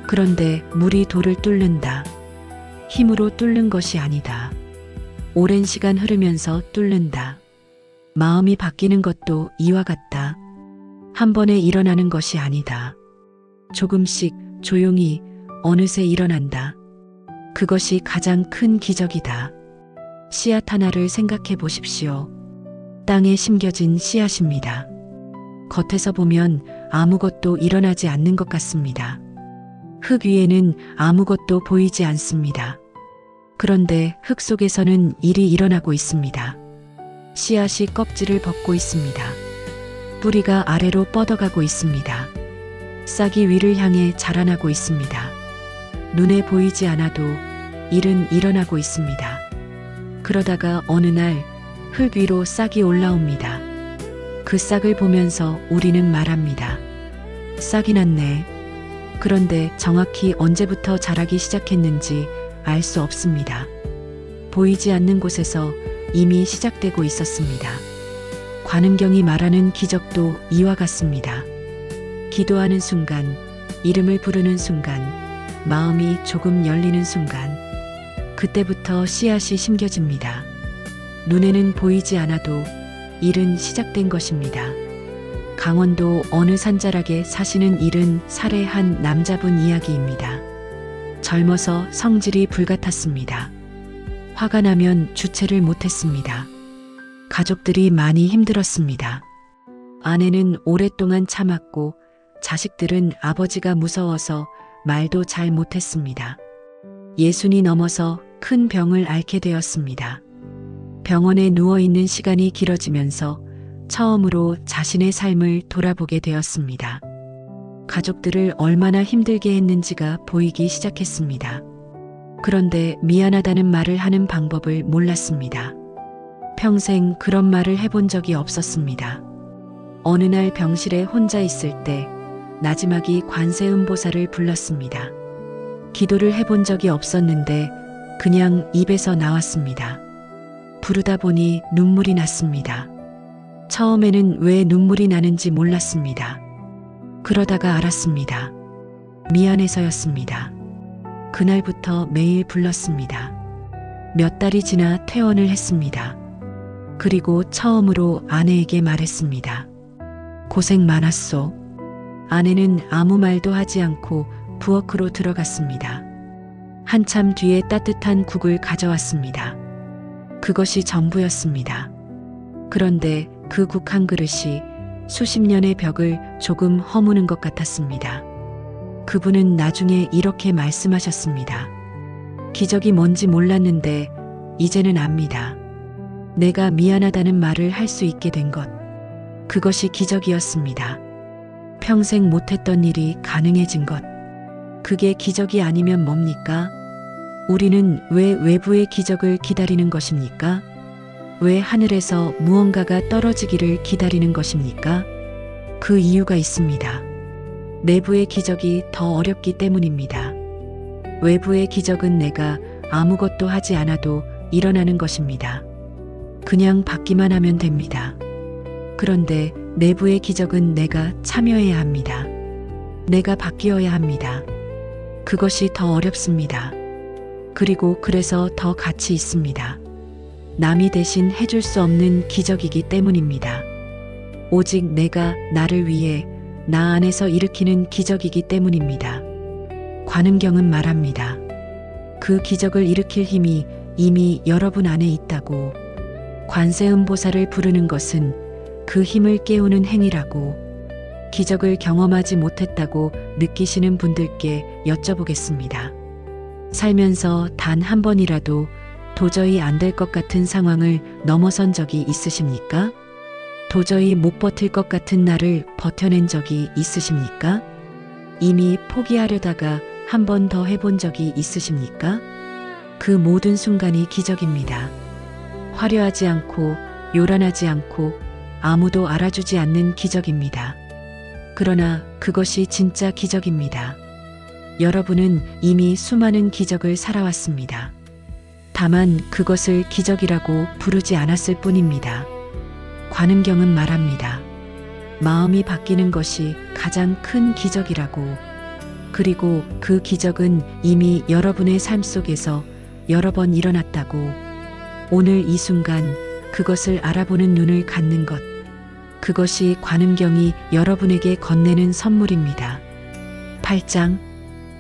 그런데 물이 돌을 뚫는다. 힘으로 뚫는 것이 아니다. 오랜 시간 흐르면서 뚫는다. 마음이 바뀌는 것도 이와 같다. 한 번에 일어나는 것이 아니다. 조금씩 조용히 어느새 일어난다. 그것이 가장 큰 기적이다. 씨앗 하나를 생각해 보십시오. 땅에 심겨진 씨앗입니다. 겉에서 보면 아무것도 일어나지 않는 것 같습니다. 흙 위에는 아무것도 보이지 않습니다. 그런데 흙 속에서는 일이 일어나고 있습니다. 씨앗이 껍질을 벗고 있습니다. 뿌리가 아래로 뻗어가고 있습니다. 싹이 위를 향해 자라나고 있습니다. 눈에 보이지 않아도 일은 일어나고 있습니다. 그러다가 어느 날 흙 위로 싹이 올라옵니다. 그 싹을 보면서 우리는 말합니다. 싹이 났네. 그런데 정확히 언제부터 자라기 시작했는지 알 수 없습니다. 보이지 않는 곳에서 이미 시작되고 있었습니다. 관음경이 말하는 기적도 이와 같습니다. 기도하는 순간, 이름을 부르는 순간, 마음이 조금 열리는 순간, 그때부터 씨앗이 심겨집니다. 눈에는 보이지 않아도 일은 시작된 것입니다. 강원도 어느 산자락에 사시는 70살의 한 남자분 이야기입니다. 젊어서 성질이 불같았습니다. 화가 나면 주체를 못했습니다. 가족들이 많이 힘들었습니다. 아내는 오랫동안 참았고 자식들은 아버지가 무서워서 말도 잘 못했습니다. 60이 넘어서 큰 병을 앓게 되었습니다. 병원에 누워있는 시간이 길어지면서 처음으로 자신의 삶을 돌아보게 되었습니다. 가족들을 얼마나 힘들게 했는지가 보이기 시작했습니다. 그런데 미안하다는 말을 하는 방법을 몰랐습니다. 평생 그런 말을 해본 적이 없었습니다. 어느 날 병실에 혼자 있을 때 나지막이 관세음보살을 불렀습니다. 기도를 해본 적이 없었는데 그냥 입에서 나왔습니다. 부르다 보니 눈물이 났습니다. 처음에는 왜 눈물이 나는지 몰랐습니다. 그러다가 알았습니다. 미안해서였습니다. 그날부터 매일 불렀습니다. 몇 달이 지나 퇴원을 했습니다. 그리고 처음으로 아내에게 말했습니다. 고생 많았소. 아내는 아무 말도 하지 않고 부엌으로 들어갔습니다. 한참 뒤에 따뜻한 국을 가져왔습니다. 그것이 전부였습니다. 그런데 그 국 한 그릇이 수십 년의 벽을 조금 허무는 것 같았습니다. 그분은 나중에 이렇게 말씀하셨습니다. 기적이 뭔지 몰랐는데 이제는 압니다. 내가 미안하다는 말을 할 수 있게 된 것. 그것이 기적이었습니다. 평생 못했던 일이 가능해진 것. 그게 기적이 아니면 뭡니까? 우리는 왜 외부의 기적을 기다리는 것입니까? 왜 하늘에서 무언가가 떨어지기를 기다리는 것입니까? 그 이유가 있습니다. 내부의 기적이 더 어렵기 때문입니다. 외부의 기적은 내가 아무것도 하지 않아도 일어나는 것입니다. 그냥 받기만 하면 됩니다. 그런데 내부의 기적은 내가 참여해야 합니다. 내가 바뀌어야 합니다. 그것이 더 어렵습니다. 그리고 그래서 더 가치 있습니다. 남이 대신 해줄 수 없는 기적이기 때문입니다. 오직 내가 나를 위해 나 안에서 일으키는 기적이기 때문입니다. 관음경은 말합니다. 그 기적을 일으킬 힘이 이미 여러분 안에 있다고. 관세음보살을 부르는 것은 그 힘을 깨우는 행위라고. 기적을 경험하지 못했다고 느끼시는 분들께 여쭤보겠습니다. 살면서 단 한 번이라도 도저히 안 될 것 같은 상황을 넘어선 적이 있으십니까? 도저히 못 버틸 것 같은 날을 버텨낸 적이 있으십니까? 이미 포기하려다가 한 번 더 해본 적이 있으십니까? 그 모든 순간이 기적입니다. 화려하지 않고 요란하지 않고 아무도 알아주지 않는 기적입니다. 그러나 그것이 진짜 기적입니다. 여러분은 이미 수많은 기적을 살아왔습니다. 다만 그것을 기적이라고 부르지 않았을 뿐입니다. 관음경은 말합니다. 마음이 바뀌는 것이 가장 큰 기적이라고. 그리고 그 기적은 이미 여러분의 삶 속에서 여러 번 일어났다고. 오늘 이 순간 그것을 알아보는 눈을 갖는 것. 그것이 관음경이 여러분에게 건네는 선물입니다. 8장.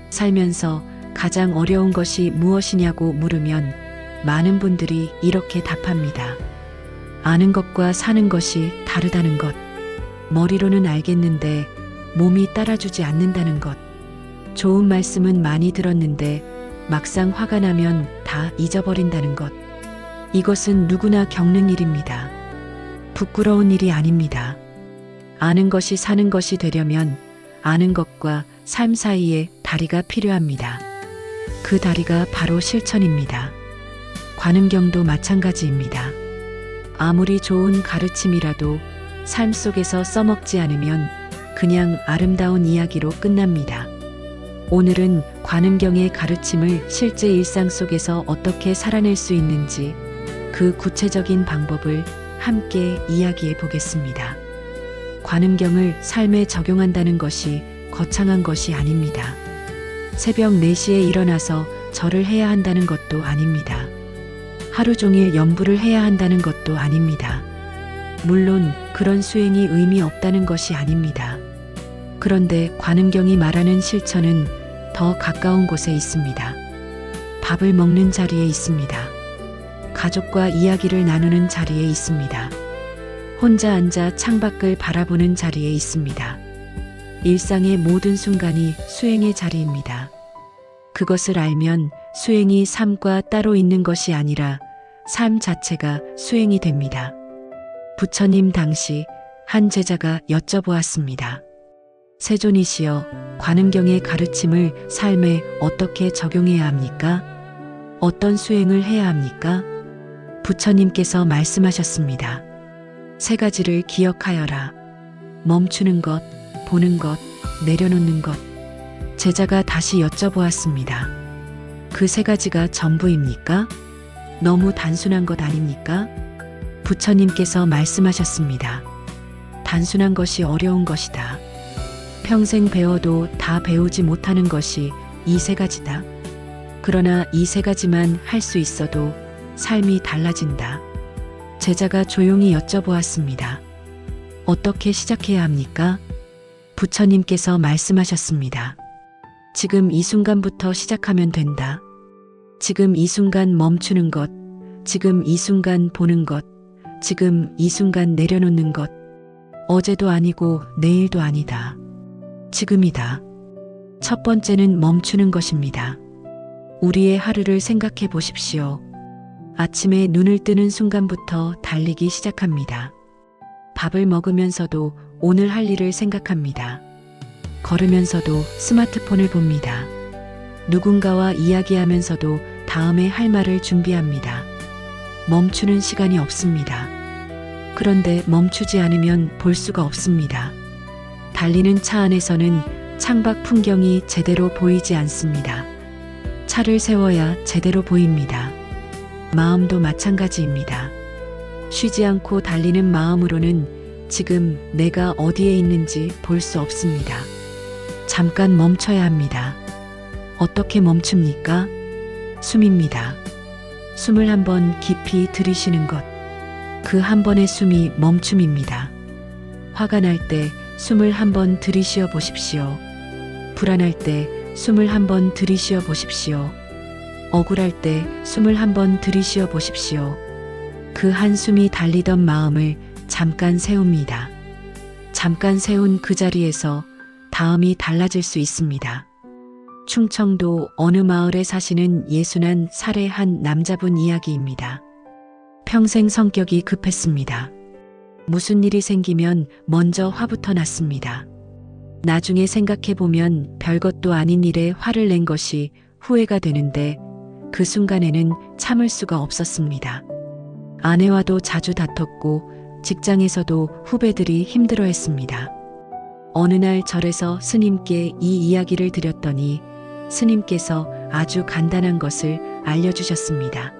살면서 가장 어려운 것이 무엇이냐고 물으면 많은 분들이 이렇게 답합니다. 아는 것과 사는 것이 다르다는 것. 머리로는 알겠는데 몸이 따라주지 않는다는 것. 좋은 말씀은 많이 들었는데 막상 화가 나면 다 잊어버린다는 것. 이것은 누구나 겪는 일입니다. 부끄러운 일이 아닙니다. 아는 것이 사는 것이 되려면 아는 것과 삶 사이에 다리가 필요합니다. 그 다리가 바로 실천입니다. 관음경도 마찬가지입니다. 아무리 좋은 가르침이라도 삶 속에서 써먹지 않으면 그냥 아름다운 이야기로 끝납니다. 오늘은 관음경의 가르침을 실제 일상 속에서 어떻게 살아낼 수 있는지 그 구체적인 방법을 함께 이야기해 보겠습니다. 관음경을 삶에 적용한다는 것이 거창한 것이 아닙니다. 새벽 4시에 일어나서 절을 해야 한다는 것도 아닙니다. 하루 종일 염불을 해야 한다는 것도 아닙니다. 물론 그런 수행이 의미 없다는 것이 아닙니다. 그런데 관음경이 말하는 실천은 더 가까운 곳에 있습니다. 밥을 먹는 자리에 있습니다. 가족과 이야기를 나누는 자리에 있습니다. 혼자 앉아 창밖을 바라보는 자리에 있습니다. 일상의 모든 순간이 수행의 자리입니다. 그것을 알면 수행이 삶과 따로 있는 것이 아니라 삶 자체가 수행이 됩니다. 부처님 당시 한 제자가 여쭤보았습니다. 세존이시여, 관음경의 가르침을 삶에 어떻게 적용해야 합니까? 어떤 수행을 해야 합니까? 부처님께서 말씀하셨습니다. 3가지를 기억하여라. 멈추는 것, 보는 것, 내려놓는 것. 제자가 다시 여쭤보았습니다. 그 3가지가 전부입니까? 너무 단순한 것 아닙니까? 부처님께서 말씀하셨습니다. 단순한 것이 어려운 것이다. 평생 배워도 다 배우지 못하는 것이 이 3가지다. 그러나 이 3가지만 할 수 있어도 삶이 달라진다. 제자가 조용히 여쭤보았습니다. 어떻게 시작해야 합니까? 부처님께서 말씀하셨습니다. 지금 이 순간부터 시작하면 된다. 지금 이 순간 멈추는 것, 지금 이 순간 보는 것, 지금 이 순간 내려놓는 것. 어제도 아니고 내일도 아니다. 지금이다. 첫 번째는 멈추는 것입니다. 우리의 하루를 생각해 보십시오. 아침에 눈을 뜨는 순간부터 달리기 시작합니다. 밥을 먹으면서도 오늘 할 일을 생각합니다. 걸으면서도 스마트폰을 봅니다. 누군가와 이야기하면서도 다음에 할 말을 준비합니다. 멈추는 시간이 없습니다. 그런데 멈추지 않으면 볼 수가 없습니다. 달리는 차 안에서는 창밖 풍경이 제대로 보이지 않습니다. 차를 세워야 제대로 보입니다. 마음도 마찬가지입니다. 쉬지 않고 달리는 마음으로는 지금 내가 어디에 있는지 볼 수 없습니다. 잠깐 멈춰야 합니다. 어떻게 멈춥니까? 숨입니다. 숨을 한번 깊이 들이쉬는 것. 그 한 번의 숨이 멈춤입니다. 화가 날 때 숨을 한번 들이쉬어 보십시오. 불안할 때 숨을 한번 들이쉬어 보십시오. 억울할 때 숨을 한번 들이쉬어 보십시오. 그 한숨이 달리던 마음을 잠깐 세웁니다. 잠깐 세운 그 자리에서 다음이 달라질 수 있습니다. 충청도 어느 마을에 사시는 예순한 살의 한 남자분 이야기입니다. 평생 성격이 급했습니다. 무슨 일이 생기면 먼저 화부터 났습니다. 나중에 생각해보면 별것도 아닌 일에 화를 낸 것이 후회가 되는데 그 순간에는 참을 수가 없었습니다. 아내와도 자주 다퉜고 직장에서도 후배들이 힘들어했습니다. 어느 날 절에서 스님께 이 이야기를 드렸더니 스님께서 아주 간단한 것을 알려주셨습니다.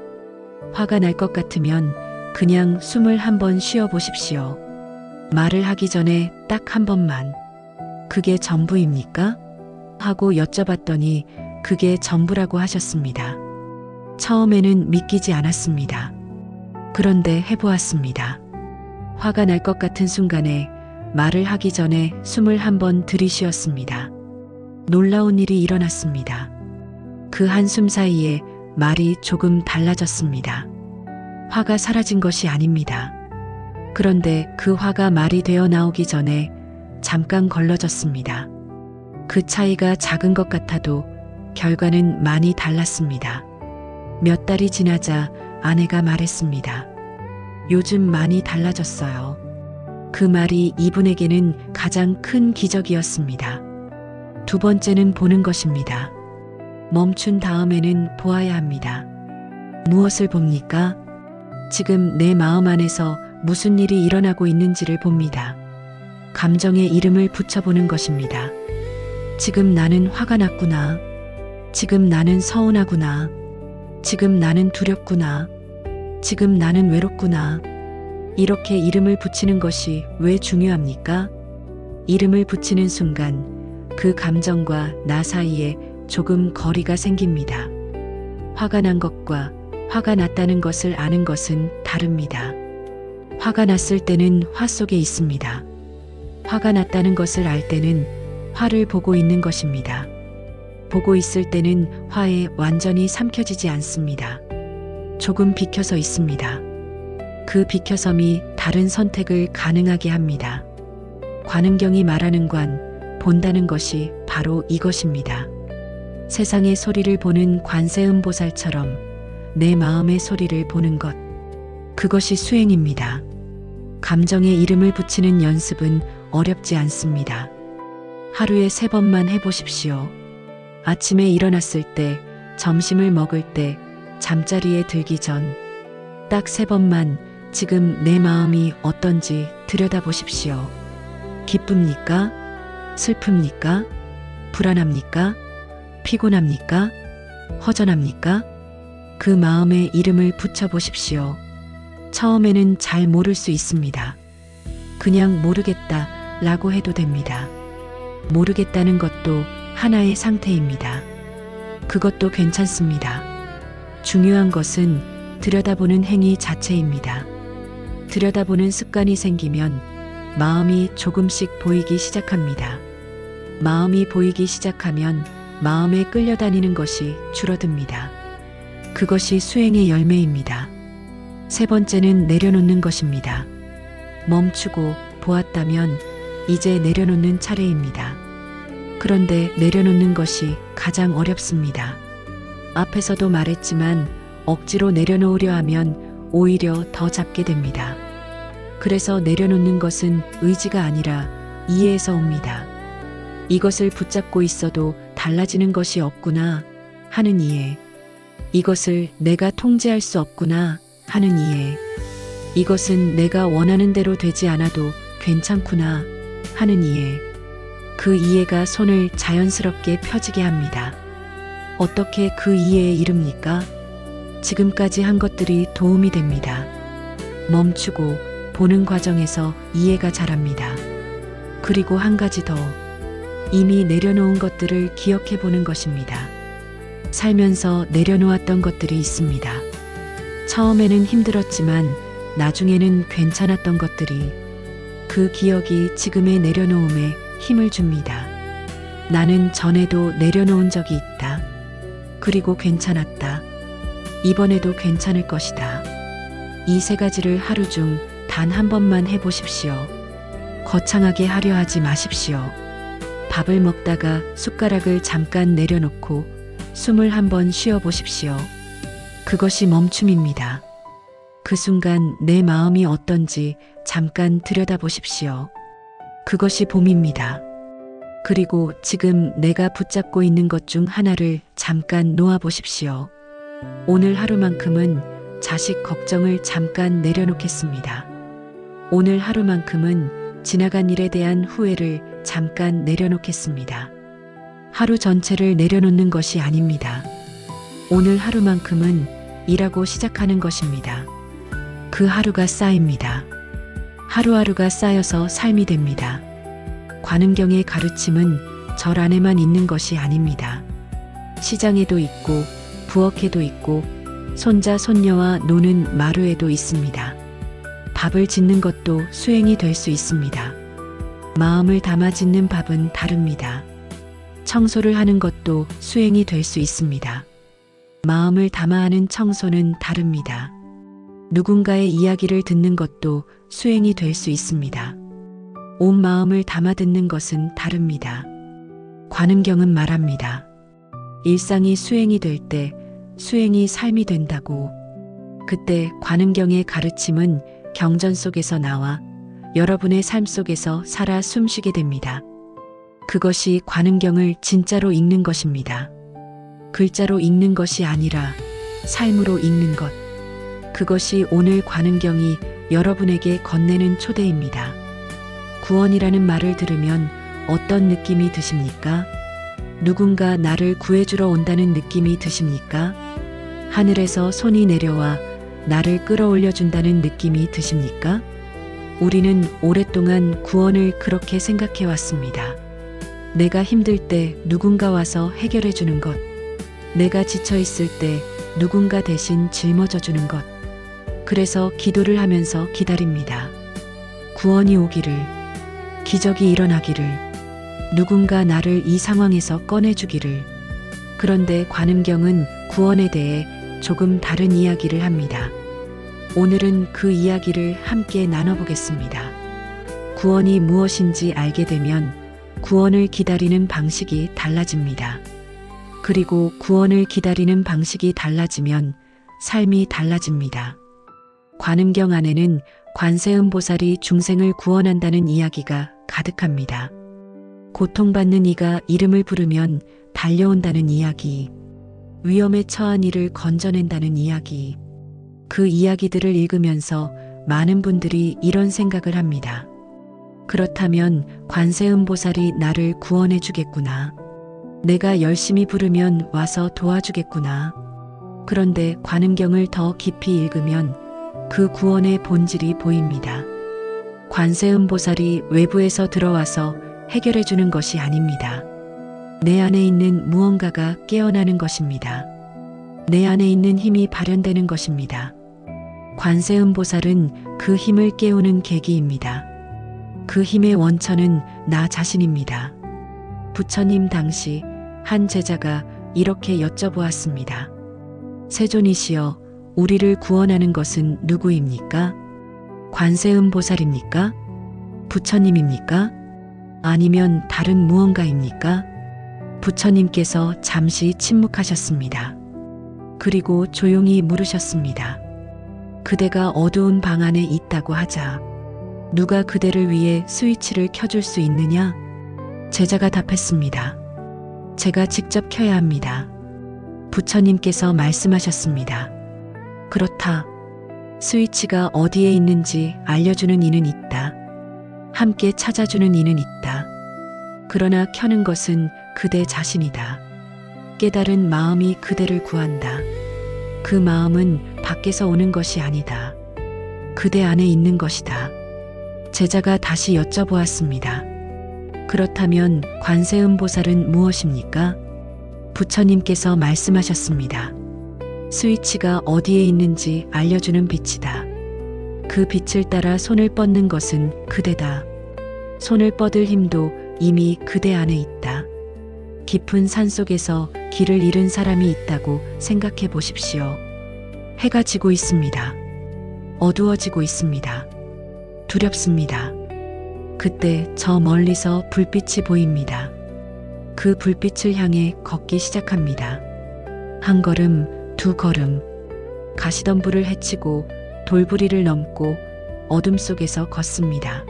화가 날 것 같으면 그냥 숨을 한번 쉬어 보십시오. 말을 하기 전에 딱 한 번만. 그게 전부입니까? 하고 여쭤봤더니 그게 전부라고 하셨습니다. 처음에는 믿기지 않았습니다. 그런데 해보았습니다. 화가 날 것 같은 순간에 말을 하기 전에 숨을 한번 들이쉬었습니다. 놀라운 일이 일어났습니다. 그 한숨 사이에 말이 조금 달라졌습니다. 화가 사라진 것이 아닙니다. 그런데 그 화가 말이 되어 나오기 전에 잠깐 걸러졌습니다. 그 차이가 작은 것 같아도 결과는 많이 달랐습니다. 몇 달이 지나자 아내가 말했습니다. 요즘 많이 달라졌어요. 그 말이 이분에게는 가장 큰 기적이었습니다. 두 번째는 보는 것입니다. 멈춘 다음에는 보아야 합니다. 무엇을 봅니까? 지금 내 마음 안에서 무슨 일이 일어나고 있는지를 봅니다. 감정의 이름을 붙여보는 것입니다. 지금 나는 화가 났구나. 지금 나는 서운하구나. 지금 나는 두렵구나. 지금 나는 외롭구나. 이렇게 이름을 붙이는 것이 왜 중요합니까? 이름을 붙이는 순간 그 감정과 나 사이에 조금 거리가 생깁니다. 화가 난 것과 화가 났다는 것을 아는 것은 다릅니다. 화가 났을 때는 화 속에 있습니다. 화가 났다는 것을 알 때는 화를 보고 있는 것입니다. 보고 있을 때는 화에 완전히 삼켜지지 않습니다. 조금 비켜서 있습니다. 그 비켜섬이 다른 선택을 가능하게 합니다. 관은경이 말하는 관, 본다는 것이 바로 이것입니다. 세상의 소리를 보는 관세음보살처럼 내 마음의 소리를 보는 것. 그것이 수행입니다. 감정에 이름을 붙이는 연습은 어렵지 않습니다. 하루에 3번만 해보십시오. 아침에 일어났을 때, 점심을 먹을 때, 잠자리에 들기 전, 딱 3번만 지금 내 마음이 어떤지 들여다보십시오. 기쁩니까? 슬픕니까? 불안합니까? 피곤합니까? 허전합니까? 그 마음에 이름을 붙여보십시오. 처음에는 잘 모를 수 있습니다. 그냥 모르겠다 라고 해도 됩니다. 모르겠다는 것도 하나의 상태입니다. 그것도 괜찮습니다. 중요한 것은 들여다보는 행위 자체입니다. 들여다보는 습관이 생기면 마음이 조금씩 보이기 시작합니다. 마음이 보이기 시작하면 마음에 끌려다니는 것이 줄어듭니다. 그것이 수행의 열매입니다. 3번째는 내려놓는 것입니다. 멈추고 보았다면 이제 내려놓는 차례입니다. 그런데 내려놓는 것이 가장 어렵습니다. 앞에서도 말했지만 억지로 내려놓으려 하면 오히려 더 잡게 됩니다. 그래서 내려놓는 것은 의지가 아니라 이해에서 옵니다. 이것을 붙잡고 있어도 달라지는 것이 없구나 하는 이해. 이것을 내가 통제할 수 없구나 하는 이해. 이것은 내가 원하는 대로 되지 않아도 괜찮구나 하는 이해. 그 이해가 손을 자연스럽게 펴지게 합니다. 어떻게 그 이해에 이릅니까? 지금까지 한 것들이 도움이 됩니다. 멈추고 보는 과정에서 이해가 자랍니다. 그리고 한 가지 더, 이미 내려놓은 것들을 기억해 보는 것입니다. 살면서 내려놓았던 것들이 있습니다. 처음에는 힘들었지만 나중에는 괜찮았던 것들이, 그 기억이 지금의 내려놓음에 힘을 줍니다. 나는 전에도 내려놓은 적이 있다. 그리고 괜찮았다. 이번에도 괜찮을 것이다. 이 세 가지를 하루 중 단 한 번만 해보십시오. 거창하게 하려 하지 마십시오. 밥을 먹다가 숟가락을 잠깐 내려놓고 숨을 한번 쉬어 보십시오. 그것이 멈춤입니다. 그 순간 내 마음이 어떤지 잠깐 들여다보십시오. 그것이 봄입니다. 그리고 지금 내가 붙잡고 있는 것 중 하나를 잠깐 놓아보십시오. 오늘 하루만큼은 자식 걱정을 잠깐 내려놓겠습니다. 오늘 하루만큼은 지나간 일에 대한 후회를 잠깐 내려놓겠습니다. 하루 전체를 내려놓는 것이 아닙니다. 오늘 하루만큼은 일하고 시작하는 것입니다. 그 하루가 쌓입니다. 하루하루가 쌓여서 삶이 됩니다. 관음경의 가르침은 절 안에만 있는 것이 아닙니다. 시장에도 있고 부엌에도 있고 손자 손녀와 노는 마루에도 있습니다. 밥을 짓는 것도 수행이 될 수 있습니다. 마음을 담아 짓는 밥은 다릅니다. 청소를 하는 것도 수행이 될 수 있습니다. 마음을 담아 하는 청소는 다릅니다. 누군가의 이야기를 듣는 것도 수행이 될 수 있습니다. 온 마음을 담아 듣는 것은 다릅니다. 관음경은 말합니다. 일상이 수행이 될 때 수행이 삶이 된다고. 그때 관음경의 가르침은 경전 속에서 나와 여러분의 삶 속에서 살아 숨쉬게 됩니다. 그것이 관음경을 진짜로 읽는 것입니다. 글자로 읽는 것이 아니라 삶으로 읽는 것. 그것이 오늘 관음경이 여러분에게 건네는 초대입니다. 구원이라는 말을 들으면 어떤 느낌이 드십니까? 누군가 나를 구해주러 온다는 느낌이 드십니까? 하늘에서 손이 내려와 나를 끌어올려 준다는 느낌이 드십니까? 우리는 오랫동안 구원을 그렇게 생각해 왔습니다. 내가 힘들 때 누군가 와서 해결해 주는 것. 내가 지쳐 있을 때 누군가 대신 짊어져 주는 것. 그래서 기도를 하면서 기다립니다. 구원이 오기를, 기적이 일어나기를, 누군가 나를 이 상황에서 꺼내주기를. 그런데 관음경은 구원에 대해 조금 다른 이야기를 합니다. 오늘은 그 이야기를 함께 나눠보겠습니다. 구원이 무엇인지 알게 되면 구원을 기다리는 방식이 달라집니다. 그리고 구원을 기다리는 방식이 달라지면 삶이 달라집니다. 관음경 안에는 관세음보살이 중생을 구원한다는 이야기가 가득합니다. 고통받는 이가 이름을 부르면 달려온다는 이야기, 위험에 처한 이를 건져낸다는 이야기. 그 이야기들을 읽으면서 많은 분들이 이런 생각을 합니다. 그렇다면 관세음보살이 나를 구원해 주겠구나. 내가 열심히 부르면 와서 도와주겠구나. 그런데 관음경을 더 깊이 읽으면 그 구원의 본질이 보입니다. 관세음보살이 외부에서 들어와서 해결해 주는 것이 아닙니다. 내 안에 있는 무언가가 깨어나는 것입니다. 내 안에 있는 힘이 발현되는 것입니다. 관세음보살은 그 힘을 깨우는 계기입니다. 그 힘의 원천은 나 자신입니다. 부처님 당시 한 제자가 이렇게 여쭤보았습니다. 세존이시여, 우리를 구원하는 것은 누구입니까? 관세음보살입니까? 부처님입니까? 아니면 다른 무언가입니까? 부처님께서 잠시 침묵하셨습니다. 그리고 조용히 물으셨습니다. 그대가 어두운 방 안에 있다고 하자 누가 그대를 위해 스위치를 켜줄 수 있느냐? 제자가 답했습니다. 제가 직접 켜야 합니다. 부처님께서 말씀하셨습니다. 그렇다. 스위치가 어디에 있는지 알려주는 이는 있다. 함께 찾아주는 이는 있다. 그러나 켜는 것은 그대 자신이다. 깨달은 마음이 그대를 구한다. 그 마음은 밖에서 오는 것이 아니다. 그대 안에 있는 것이다. 제자가 다시 여쭤보았습니다. 그렇다면 관세음보살은 무엇입니까? 부처님께서 말씀하셨습니다. 스위치가 어디에 있는지 알려주는 빛이다. 그 빛을 따라 손을 뻗는 것은 그대다. 손을 뻗을 힘도 이미 그대 안에 있다. 깊은 산 속에서 길을 잃은 사람이 있다고 생각해 보십시오. 해가 지고 있습니다. 어두워지고 있습니다. 두렵습니다. 그때 저 멀리서 불빛이 보입니다. 그 불빛을 향해 걷기 시작합니다. 한 걸음, 두 걸음, 가시덤불을 헤치고 돌부리를 넘고 어둠 속에서 걷습니다.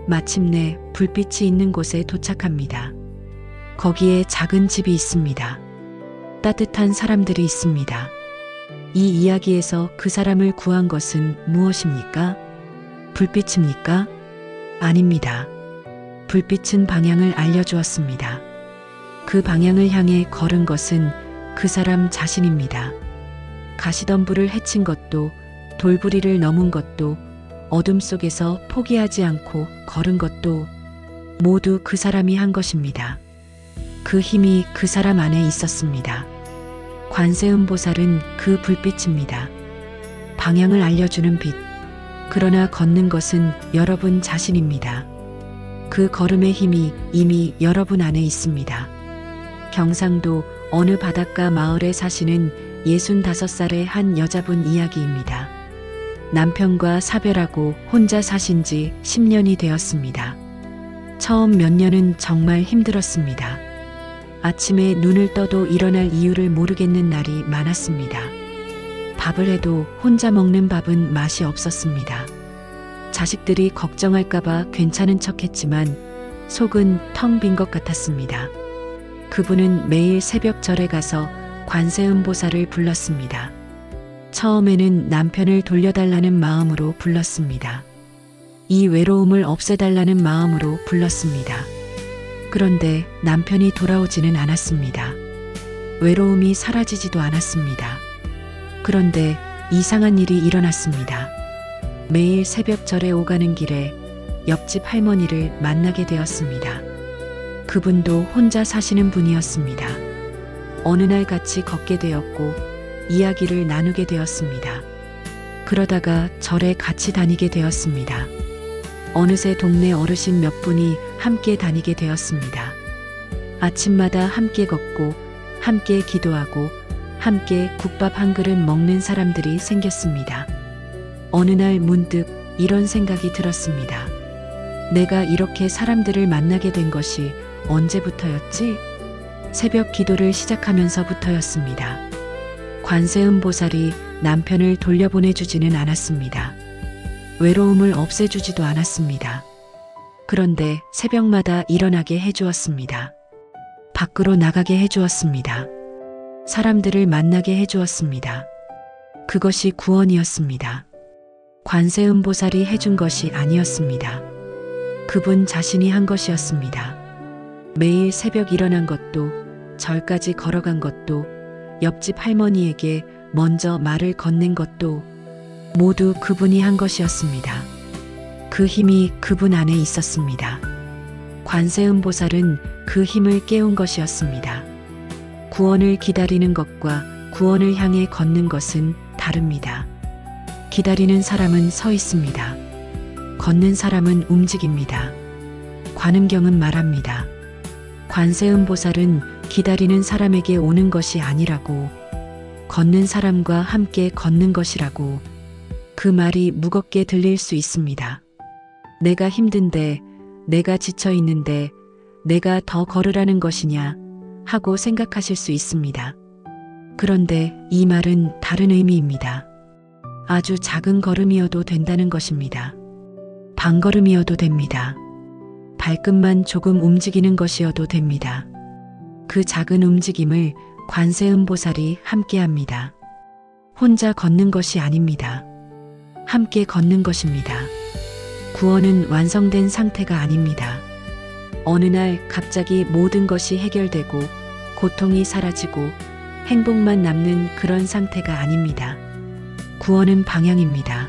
마침내 불빛이 있는 곳에 도착합니다. 거기에 작은 집이 있습니다. 따뜻한 사람들이 있습니다. 이 이야기에서 그 사람을 구한 것은 무엇입니까? 불빛입니까? 아닙니다. 불빛은 방향을 알려주었습니다. 그 방향을 향해 걸은 것은 그 사람 자신입니다. 가시덤불을 헤친 것도, 돌부리를 넘은 것도, 어둠 속에서 포기하지 않고 걸은 것도 모두 그 사람이 한 것입니다. 그 힘이 그 사람 안에 있었습니다. 관세음보살은 그 불빛입니다. 방향을 알려주는 빛. 그러나 걷는 것은 여러분 자신입니다. 그 걸음의 힘이 이미 여러분 안에 있습니다. 경상도 어느 바닷가 마을에 사시는 65살의 한 여자분 이야기입니다. 남편과 사별하고 혼자 사신 지 10년이 되었습니다. 처음 몇 년은 정말 힘들었습니다. 아침에 눈을 떠도 일어날 이유를 모르겠는 날이 많았습니다. 밥을 해도 혼자 먹는 밥은 맛이 없었습니다. 자식들이 걱정할까봐 괜찮은 척 했지만 속은 텅 빈 것 같았습니다. 그분은 매일 새벽 절에 가서 관세음보살을 불렀습니다. 처음에는 남편을 돌려달라는 마음으로 불렀습니다. 이 외로움을 없애달라는 마음으로 불렀습니다. 그런데 남편이 돌아오지는 않았습니다. 외로움이 사라지지도 않았습니다. 그런데 이상한 일이 일어났습니다. 매일 새벽 절에 오가는 길에 옆집 할머니를 만나게 되었습니다. 그분도 혼자 사시는 분이었습니다. 어느 날 같이 걷게 되었고 이야기를 나누게 되었습니다. 그러다가 절에 같이 다니게 되었습니다. 어느새 동네 어르신 몇 분이 함께 다니게 되었습니다. 아침마다 함께 걷고 함께 기도하고 함께 국밥 한 그릇 먹는 사람들이 생겼습니다. 어느 날 문득 이런 생각이 들었습니다. 내가 이렇게 사람들을 만나게 된 것이 언제부터였지? 새벽 기도를 시작하면서부터였습니다. 관세음보살이 남편을 돌려보내주지는 않았습니다. 외로움을 없애주지도 않았습니다. 그런데 새벽마다 일어나게 해주었습니다. 밖으로 나가게 해주었습니다. 사람들을 만나게 해주었습니다. 그것이 구원이었습니다. 관세음보살이 해준 것이 아니었습니다. 그분 자신이 한 것이었습니다. 매일 새벽 일어난 것도, 절까지 걸어간 것도, 옆집 할머니에게 먼저 말을 건넨 것도 모두 그분이 한 것이었습니다. 그 힘이 그분 안에 있었습니다. 관세음보살은 그 힘을 깨운 것이었습니다. 구원을 기다리는 것과 구원을 향해 걷는 것은 다릅니다. 기다리는 사람은 서 있습니다. 걷는 사람은 움직입니다. 관음경은 말합니다. 관세음보살은 기다리는 사람에게 오는 것이 아니라고, 걷는 사람과 함께 걷는 것이라고. 그 말이 무겁게 들릴 수 있습니다. 내가 힘든데, 내가 지쳐 있는데, 내가 더 걸으라는 것이냐 하고 생각하실 수 있습니다. 그런데 이 말은 다른 의미입니다. 아주 작은 걸음이어도 된다는 것입니다. 반걸음이어도 됩니다. 발끝만 조금 움직이는 것이어도 됩니다. 그 작은 움직임을 관세음보살이 함께합니다. 혼자 걷는 것이 아닙니다. 함께 걷는 것입니다. 구원은 완성된 상태가 아닙니다. 어느 날 갑자기 모든 것이 해결되고 고통이 사라지고 행복만 남는 그런 상태가 아닙니다. 구원은 방향입니다.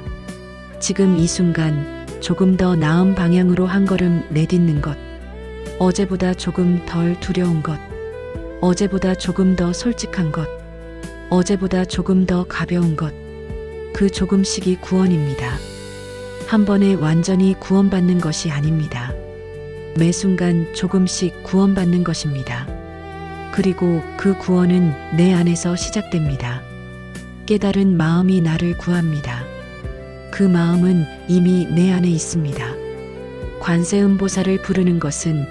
지금 이 순간 조금 더 나은 방향으로 한 걸음 내딛는 것. 어제보다 조금 덜 두려운 것. 어제보다 조금 더 솔직한 것. 어제보다 조금 더 가벼운 것. 그 조금씩이 구원입니다. 한 번에 완전히 구원받는 것이 아닙니다. 매 순간 조금씩 구원받는 것입니다. 그리고 그 구원은 내 안에서 시작됩니다. 깨달은 마음이 나를 구합니다. 그 마음은 이미 내 안에 있습니다. 관세음보살을 부르는 것은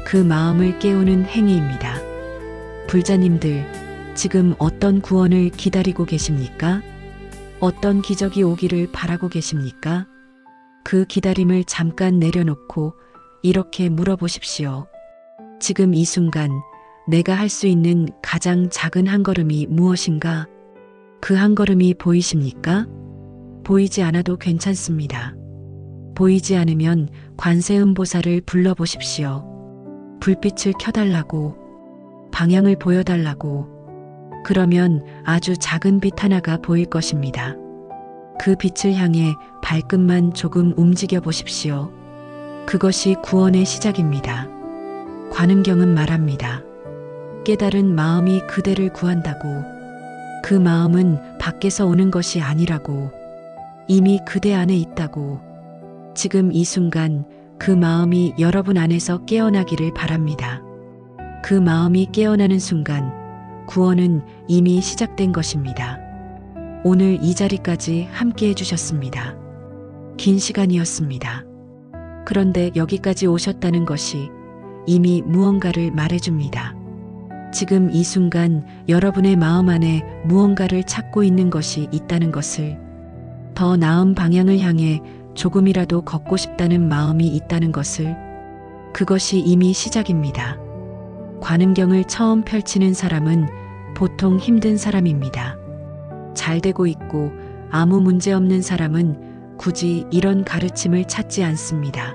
그 마음을 깨우는 행위입니다. 불자님들, 지금 어떤 구원을 기다리고 계십니까? 어떤 기적이 오기를 바라고 계십니까? 그 기다림을 잠깐 내려놓고 이렇게 물어보십시오. 지금 이 순간 내가 할 수 있는 가장 작은 한 걸음이 무엇인가? 그 한 걸음이 보이십니까? 보이지 않아도 괜찮습니다. 보이지 않으면 관세음보살을 불러보십시오. 불빛을 켜달라고, 방향을 보여달라고. 그러면 아주 작은 빛 하나가 보일 것입니다. 그 빛을 향해 발끝만 조금 움직여 보십시오. 그것이 구원의 시작입니다. 관음경은 말합니다. 깨달은 마음이 그대를 구한다고. 그 마음은 밖에서 오는 것이 아니라고. 이미 그대 안에 있다고. 지금 이 순간 그 마음이 여러분 안에서 깨어나기를 바랍니다. 그 마음이 깨어나는 순간 구원은 이미 시작된 것입니다. 오늘 이 자리까지 함께 해주셨습니다. 긴 시간이었습니다. 그런데 여기까지 오셨다는 것이 이미 무언가를 말해줍니다. 지금 이 순간 여러분의 마음 안에 무언가를 찾고 있는 것이 있다는 것을, 더 나은 방향을 향해 조금이라도 걷고 싶다는 마음이 있다는 것을, 그것이 이미 시작입니다. 관음경을 처음 펼치는 사람은 보통 힘든 사람입니다. 잘 되고 있고 아무 문제 없는 사람은 굳이 이런 가르침을 찾지 않습니다.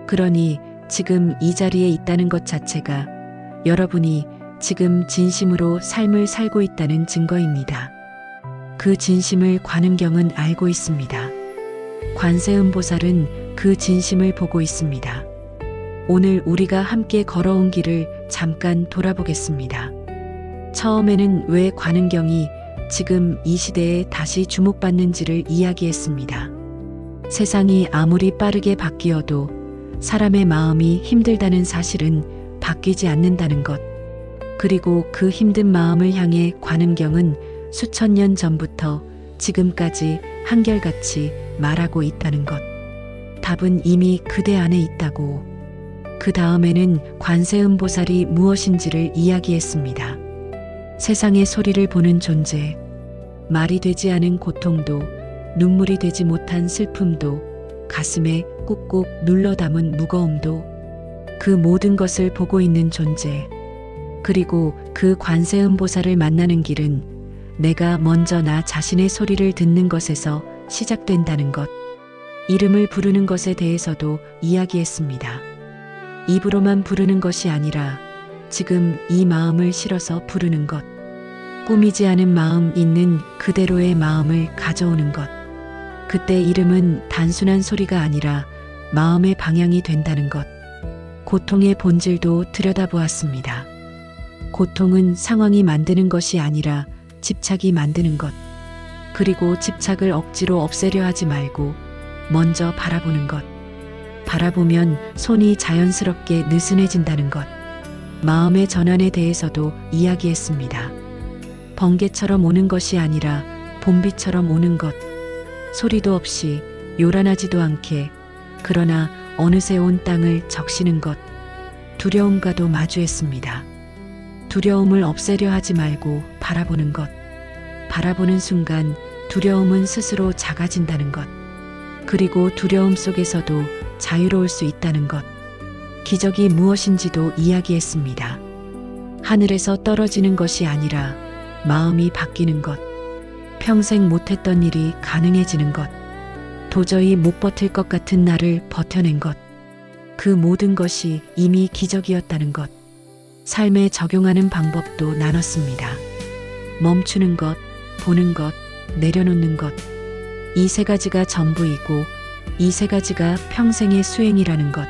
그러니 지금 이 자리에 있다는 것 자체가 여러분이 지금 진심으로 삶을 살고 있다는 증거입니다. 그 진심을 관음경은 알고 있습니다. 관세음보살은 그 진심을 보고 있습니다. 오늘 우리가 함께 걸어온 길을 잠깐 돌아보겠습니다. 처음에는 왜 관음경이 지금 이 시대에 다시 주목받는지를 이야기했습니다. 세상이 아무리 빠르게 바뀌어도 사람의 마음이 힘들다는 사실은 바뀌지 않는다는 것. 그리고 그 힘든 마음을 향해 관음경은 수천 년 전부터 지금까지 한결같이 말하고 있다는 것. 답은 이미 그대 안에 있다고. 그 다음에는 관세음보살이 무엇인지를 이야기했습니다. 세상의 소리를 보는 존재, 말이 되지 않은 고통도, 눈물이 되지 못한 슬픔도, 가슴에 꾹꾹 눌러 담은 무거움도, 그 모든 것을 보고 있는 존재. 그리고 그 관세음보살을 만나는 길은 내가 먼저 나 자신의 소리를 듣는 것에서 시작된다는 것. 이름을 부르는 것에 대해서도 이야기했습니다. 입으로만 부르는 것이 아니라 지금 이 마음을 실어서 부르는 것. 꾸미지 않은 마음 있는 그대로의 마음을 가져오는 것. 그때 이름은 단순한 소리가 아니라 마음의 방향이 된다는 것. 고통의 본질도 들여다보았습니다. 고통은 상황이 만드는 것이 아니라 집착이 만드는 것. 그리고 집착을 억지로 없애려 하지 말고 먼저 바라보는 것. 바라보면 손이 자연스럽게 느슨해진다는 것. 마음의 전환에 대해서도 이야기했습니다. 번개처럼 오는 것이 아니라 봄비처럼 오는 것. 소리도 없이 요란하지도 않게, 그러나 어느새 온 땅을 적시는 것. 두려움과도 마주했습니다. 두려움을 없애려 하지 말고 바라보는 것. 바라보는 순간 두려움은 스스로 작아진다는 것. 그리고 두려움 속에서도 자유로울 수 있다는 것. 기적이 무엇인지도 이야기했습니다. 하늘에서 떨어지는 것이 아니라 마음이 바뀌는 것. 평생 못했던 일이 가능해지는 것. 도저히 못 버틸 것 같은 나를 버텨낸 것. 그 모든 것이 이미 기적이었다는 것. 삶에 적용하는 방법도 나눴습니다. 멈추는 것, 보는 것, 내려놓는 것. 이 세 가지가 전부이고 이 세 가지가 평생의 수행이라는 것.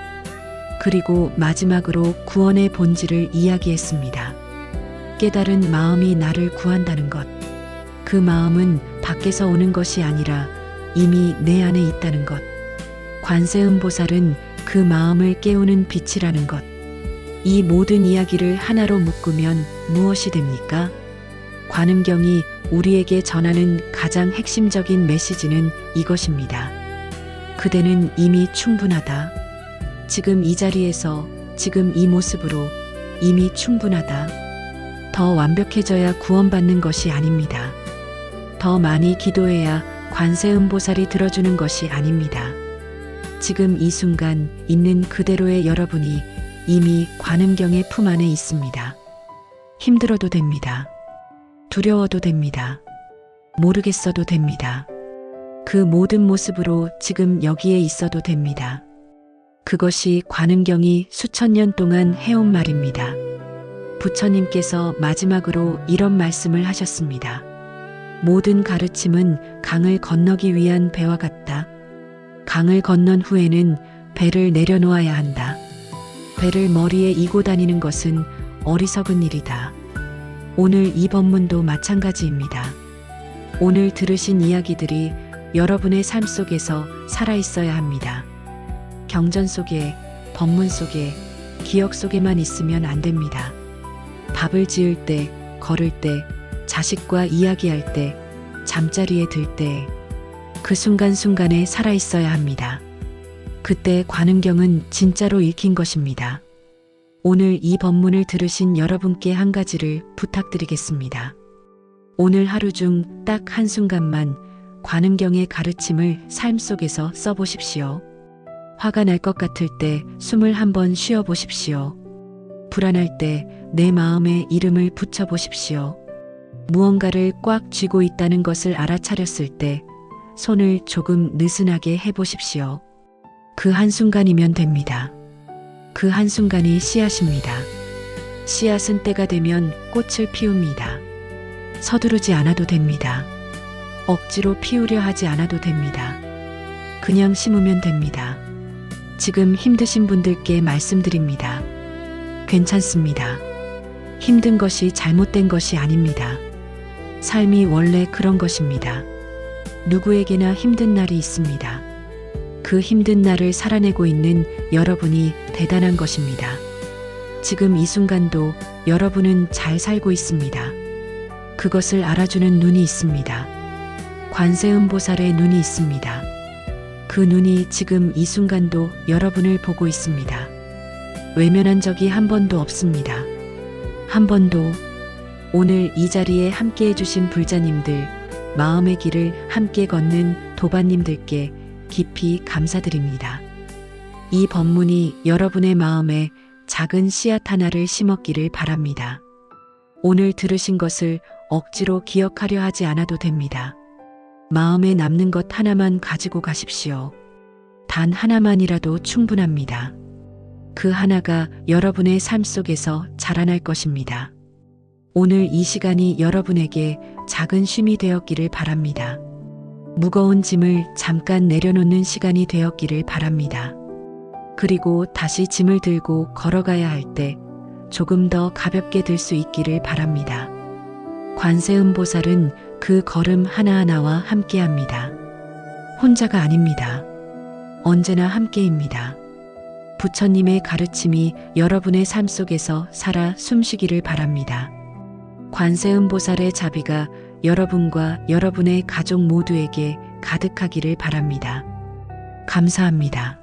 그리고 마지막으로 구원의 본질을 이야기했습니다. 깨달은 마음이 나를 구한다는 것. 그 마음은 밖에서 오는 것이 아니라 이미 내 안에 있다는 것. 관세음보살은 그 마음을 깨우는 빛이라는 것. 이 모든 이야기를 하나로 묶으면 무엇이 됩니까? 관음경이 우리에게 전하는 가장 핵심적인 메시지는 이것입니다. 그대는 이미 충분하다. 지금 이 자리에서, 지금 이 모습으로 이미 충분하다. 더 완벽해져야 구원받는 것이 아닙니다. 더 많이 기도해야 관세음보살이 들어주는 것이 아닙니다. 지금 이 순간 있는 그대로의 여러분이 이미 관음경의 품 안에 있습니다. 힘들어도 됩니다. 두려워도 됩니다. 모르겠어도 됩니다. 그 모든 모습으로 지금 여기에 있어도 됩니다. 그것이 관음경이 수천 년 동안 해온 말입니다. 부처님께서 마지막으로 이런 말씀을 하셨습니다. 모든 가르침은 강을 건너기 위한 배와 같다. 강을 건넌 후에는 배를 내려놓아야 한다. 배를 머리에 이고 다니는 것은 어리석은 일이다. 오늘 이 법문도 마찬가지입니다. 오늘 들으신 이야기들이 여러분의 삶 속에서 살아있어야 합니다. 경전 속에, 법문 속에, 기억 속에만 있으면 안 됩니다. 밥을 지을 때, 걸을 때, 자식과 이야기할 때, 잠자리에 들 때, 그 순간순간에 살아있어야 합니다. 그때 관음경은 진짜로 읽힌 것입니다. 오늘 이 법문을 들으신 여러분께 한 가지를 부탁드리겠습니다. 오늘 하루 중 딱 한순간만 관음경의 가르침을 삶 속에서 써보십시오. 화가 날 것 같을 때 숨을 한번 쉬어보십시오. 불안할 때 내 마음에 이름을 붙여보십시오. 무언가를 꽉 쥐고 있다는 것을 알아차렸을 때 손을 조금 느슨하게 해보십시오. 그 한순간이면 됩니다. 그 한순간이 씨앗입니다. 씨앗은 때가 되면 꽃을 피웁니다. 서두르지 않아도 됩니다. 억지로 피우려 하지 않아도 됩니다. 그냥 심으면 됩니다. 지금 힘드신 분들께 말씀드립니다. 괜찮습니다. 힘든 것이 잘못된 것이 아닙니다. 삶이 원래 그런 것입니다. 누구에게나 힘든 날이 있습니다. 그 힘든 날을 살아내고 있는 여러분이 대단한 것입니다. 지금 이 순간도 여러분은 잘 살고 있습니다. 그것을 알아주는 눈이 있습니다. 관세음보살의 눈이 있습니다. 그 눈이 지금 이 순간도 여러분을 보고 있습니다. 외면한 적이 한 번도 없습니다. 한 번도. 오늘 이 자리에 함께 해주신 불자님들, 마음의 길을 함께 걷는 도반님들께 깊이 감사드립니다. 이 법문이 여러분의 마음에 작은 씨앗 하나를 심었기를 바랍니다. 오늘 들으신 것을 억지로 기억하려 하지 않아도 됩니다. 마음에 남는 것 하나만 가지고 가십시오. 단 하나만이라도 충분합니다. 그 하나가 여러분의 삶 속에서 자라날 것입니다. 오늘 이 시간이 여러분에게 작은 쉼이 되었기를 바랍니다. 무거운 짐을 잠깐 내려놓는 시간이 되었기를 바랍니다. 그리고 다시 짐을 들고 걸어가야 할 때 조금 더 가볍게 들 수 있기를 바랍니다. 관세음보살은 그 걸음 하나하나와 함께합니다. 혼자가 아닙니다. 언제나 함께입니다. 부처님의 가르침이 여러분의 삶 속에서 살아 숨쉬기를 바랍니다. 관세음보살의 자비가 여러분과 여러분의 가족 모두에게 가득하기를 바랍니다. 감사합니다.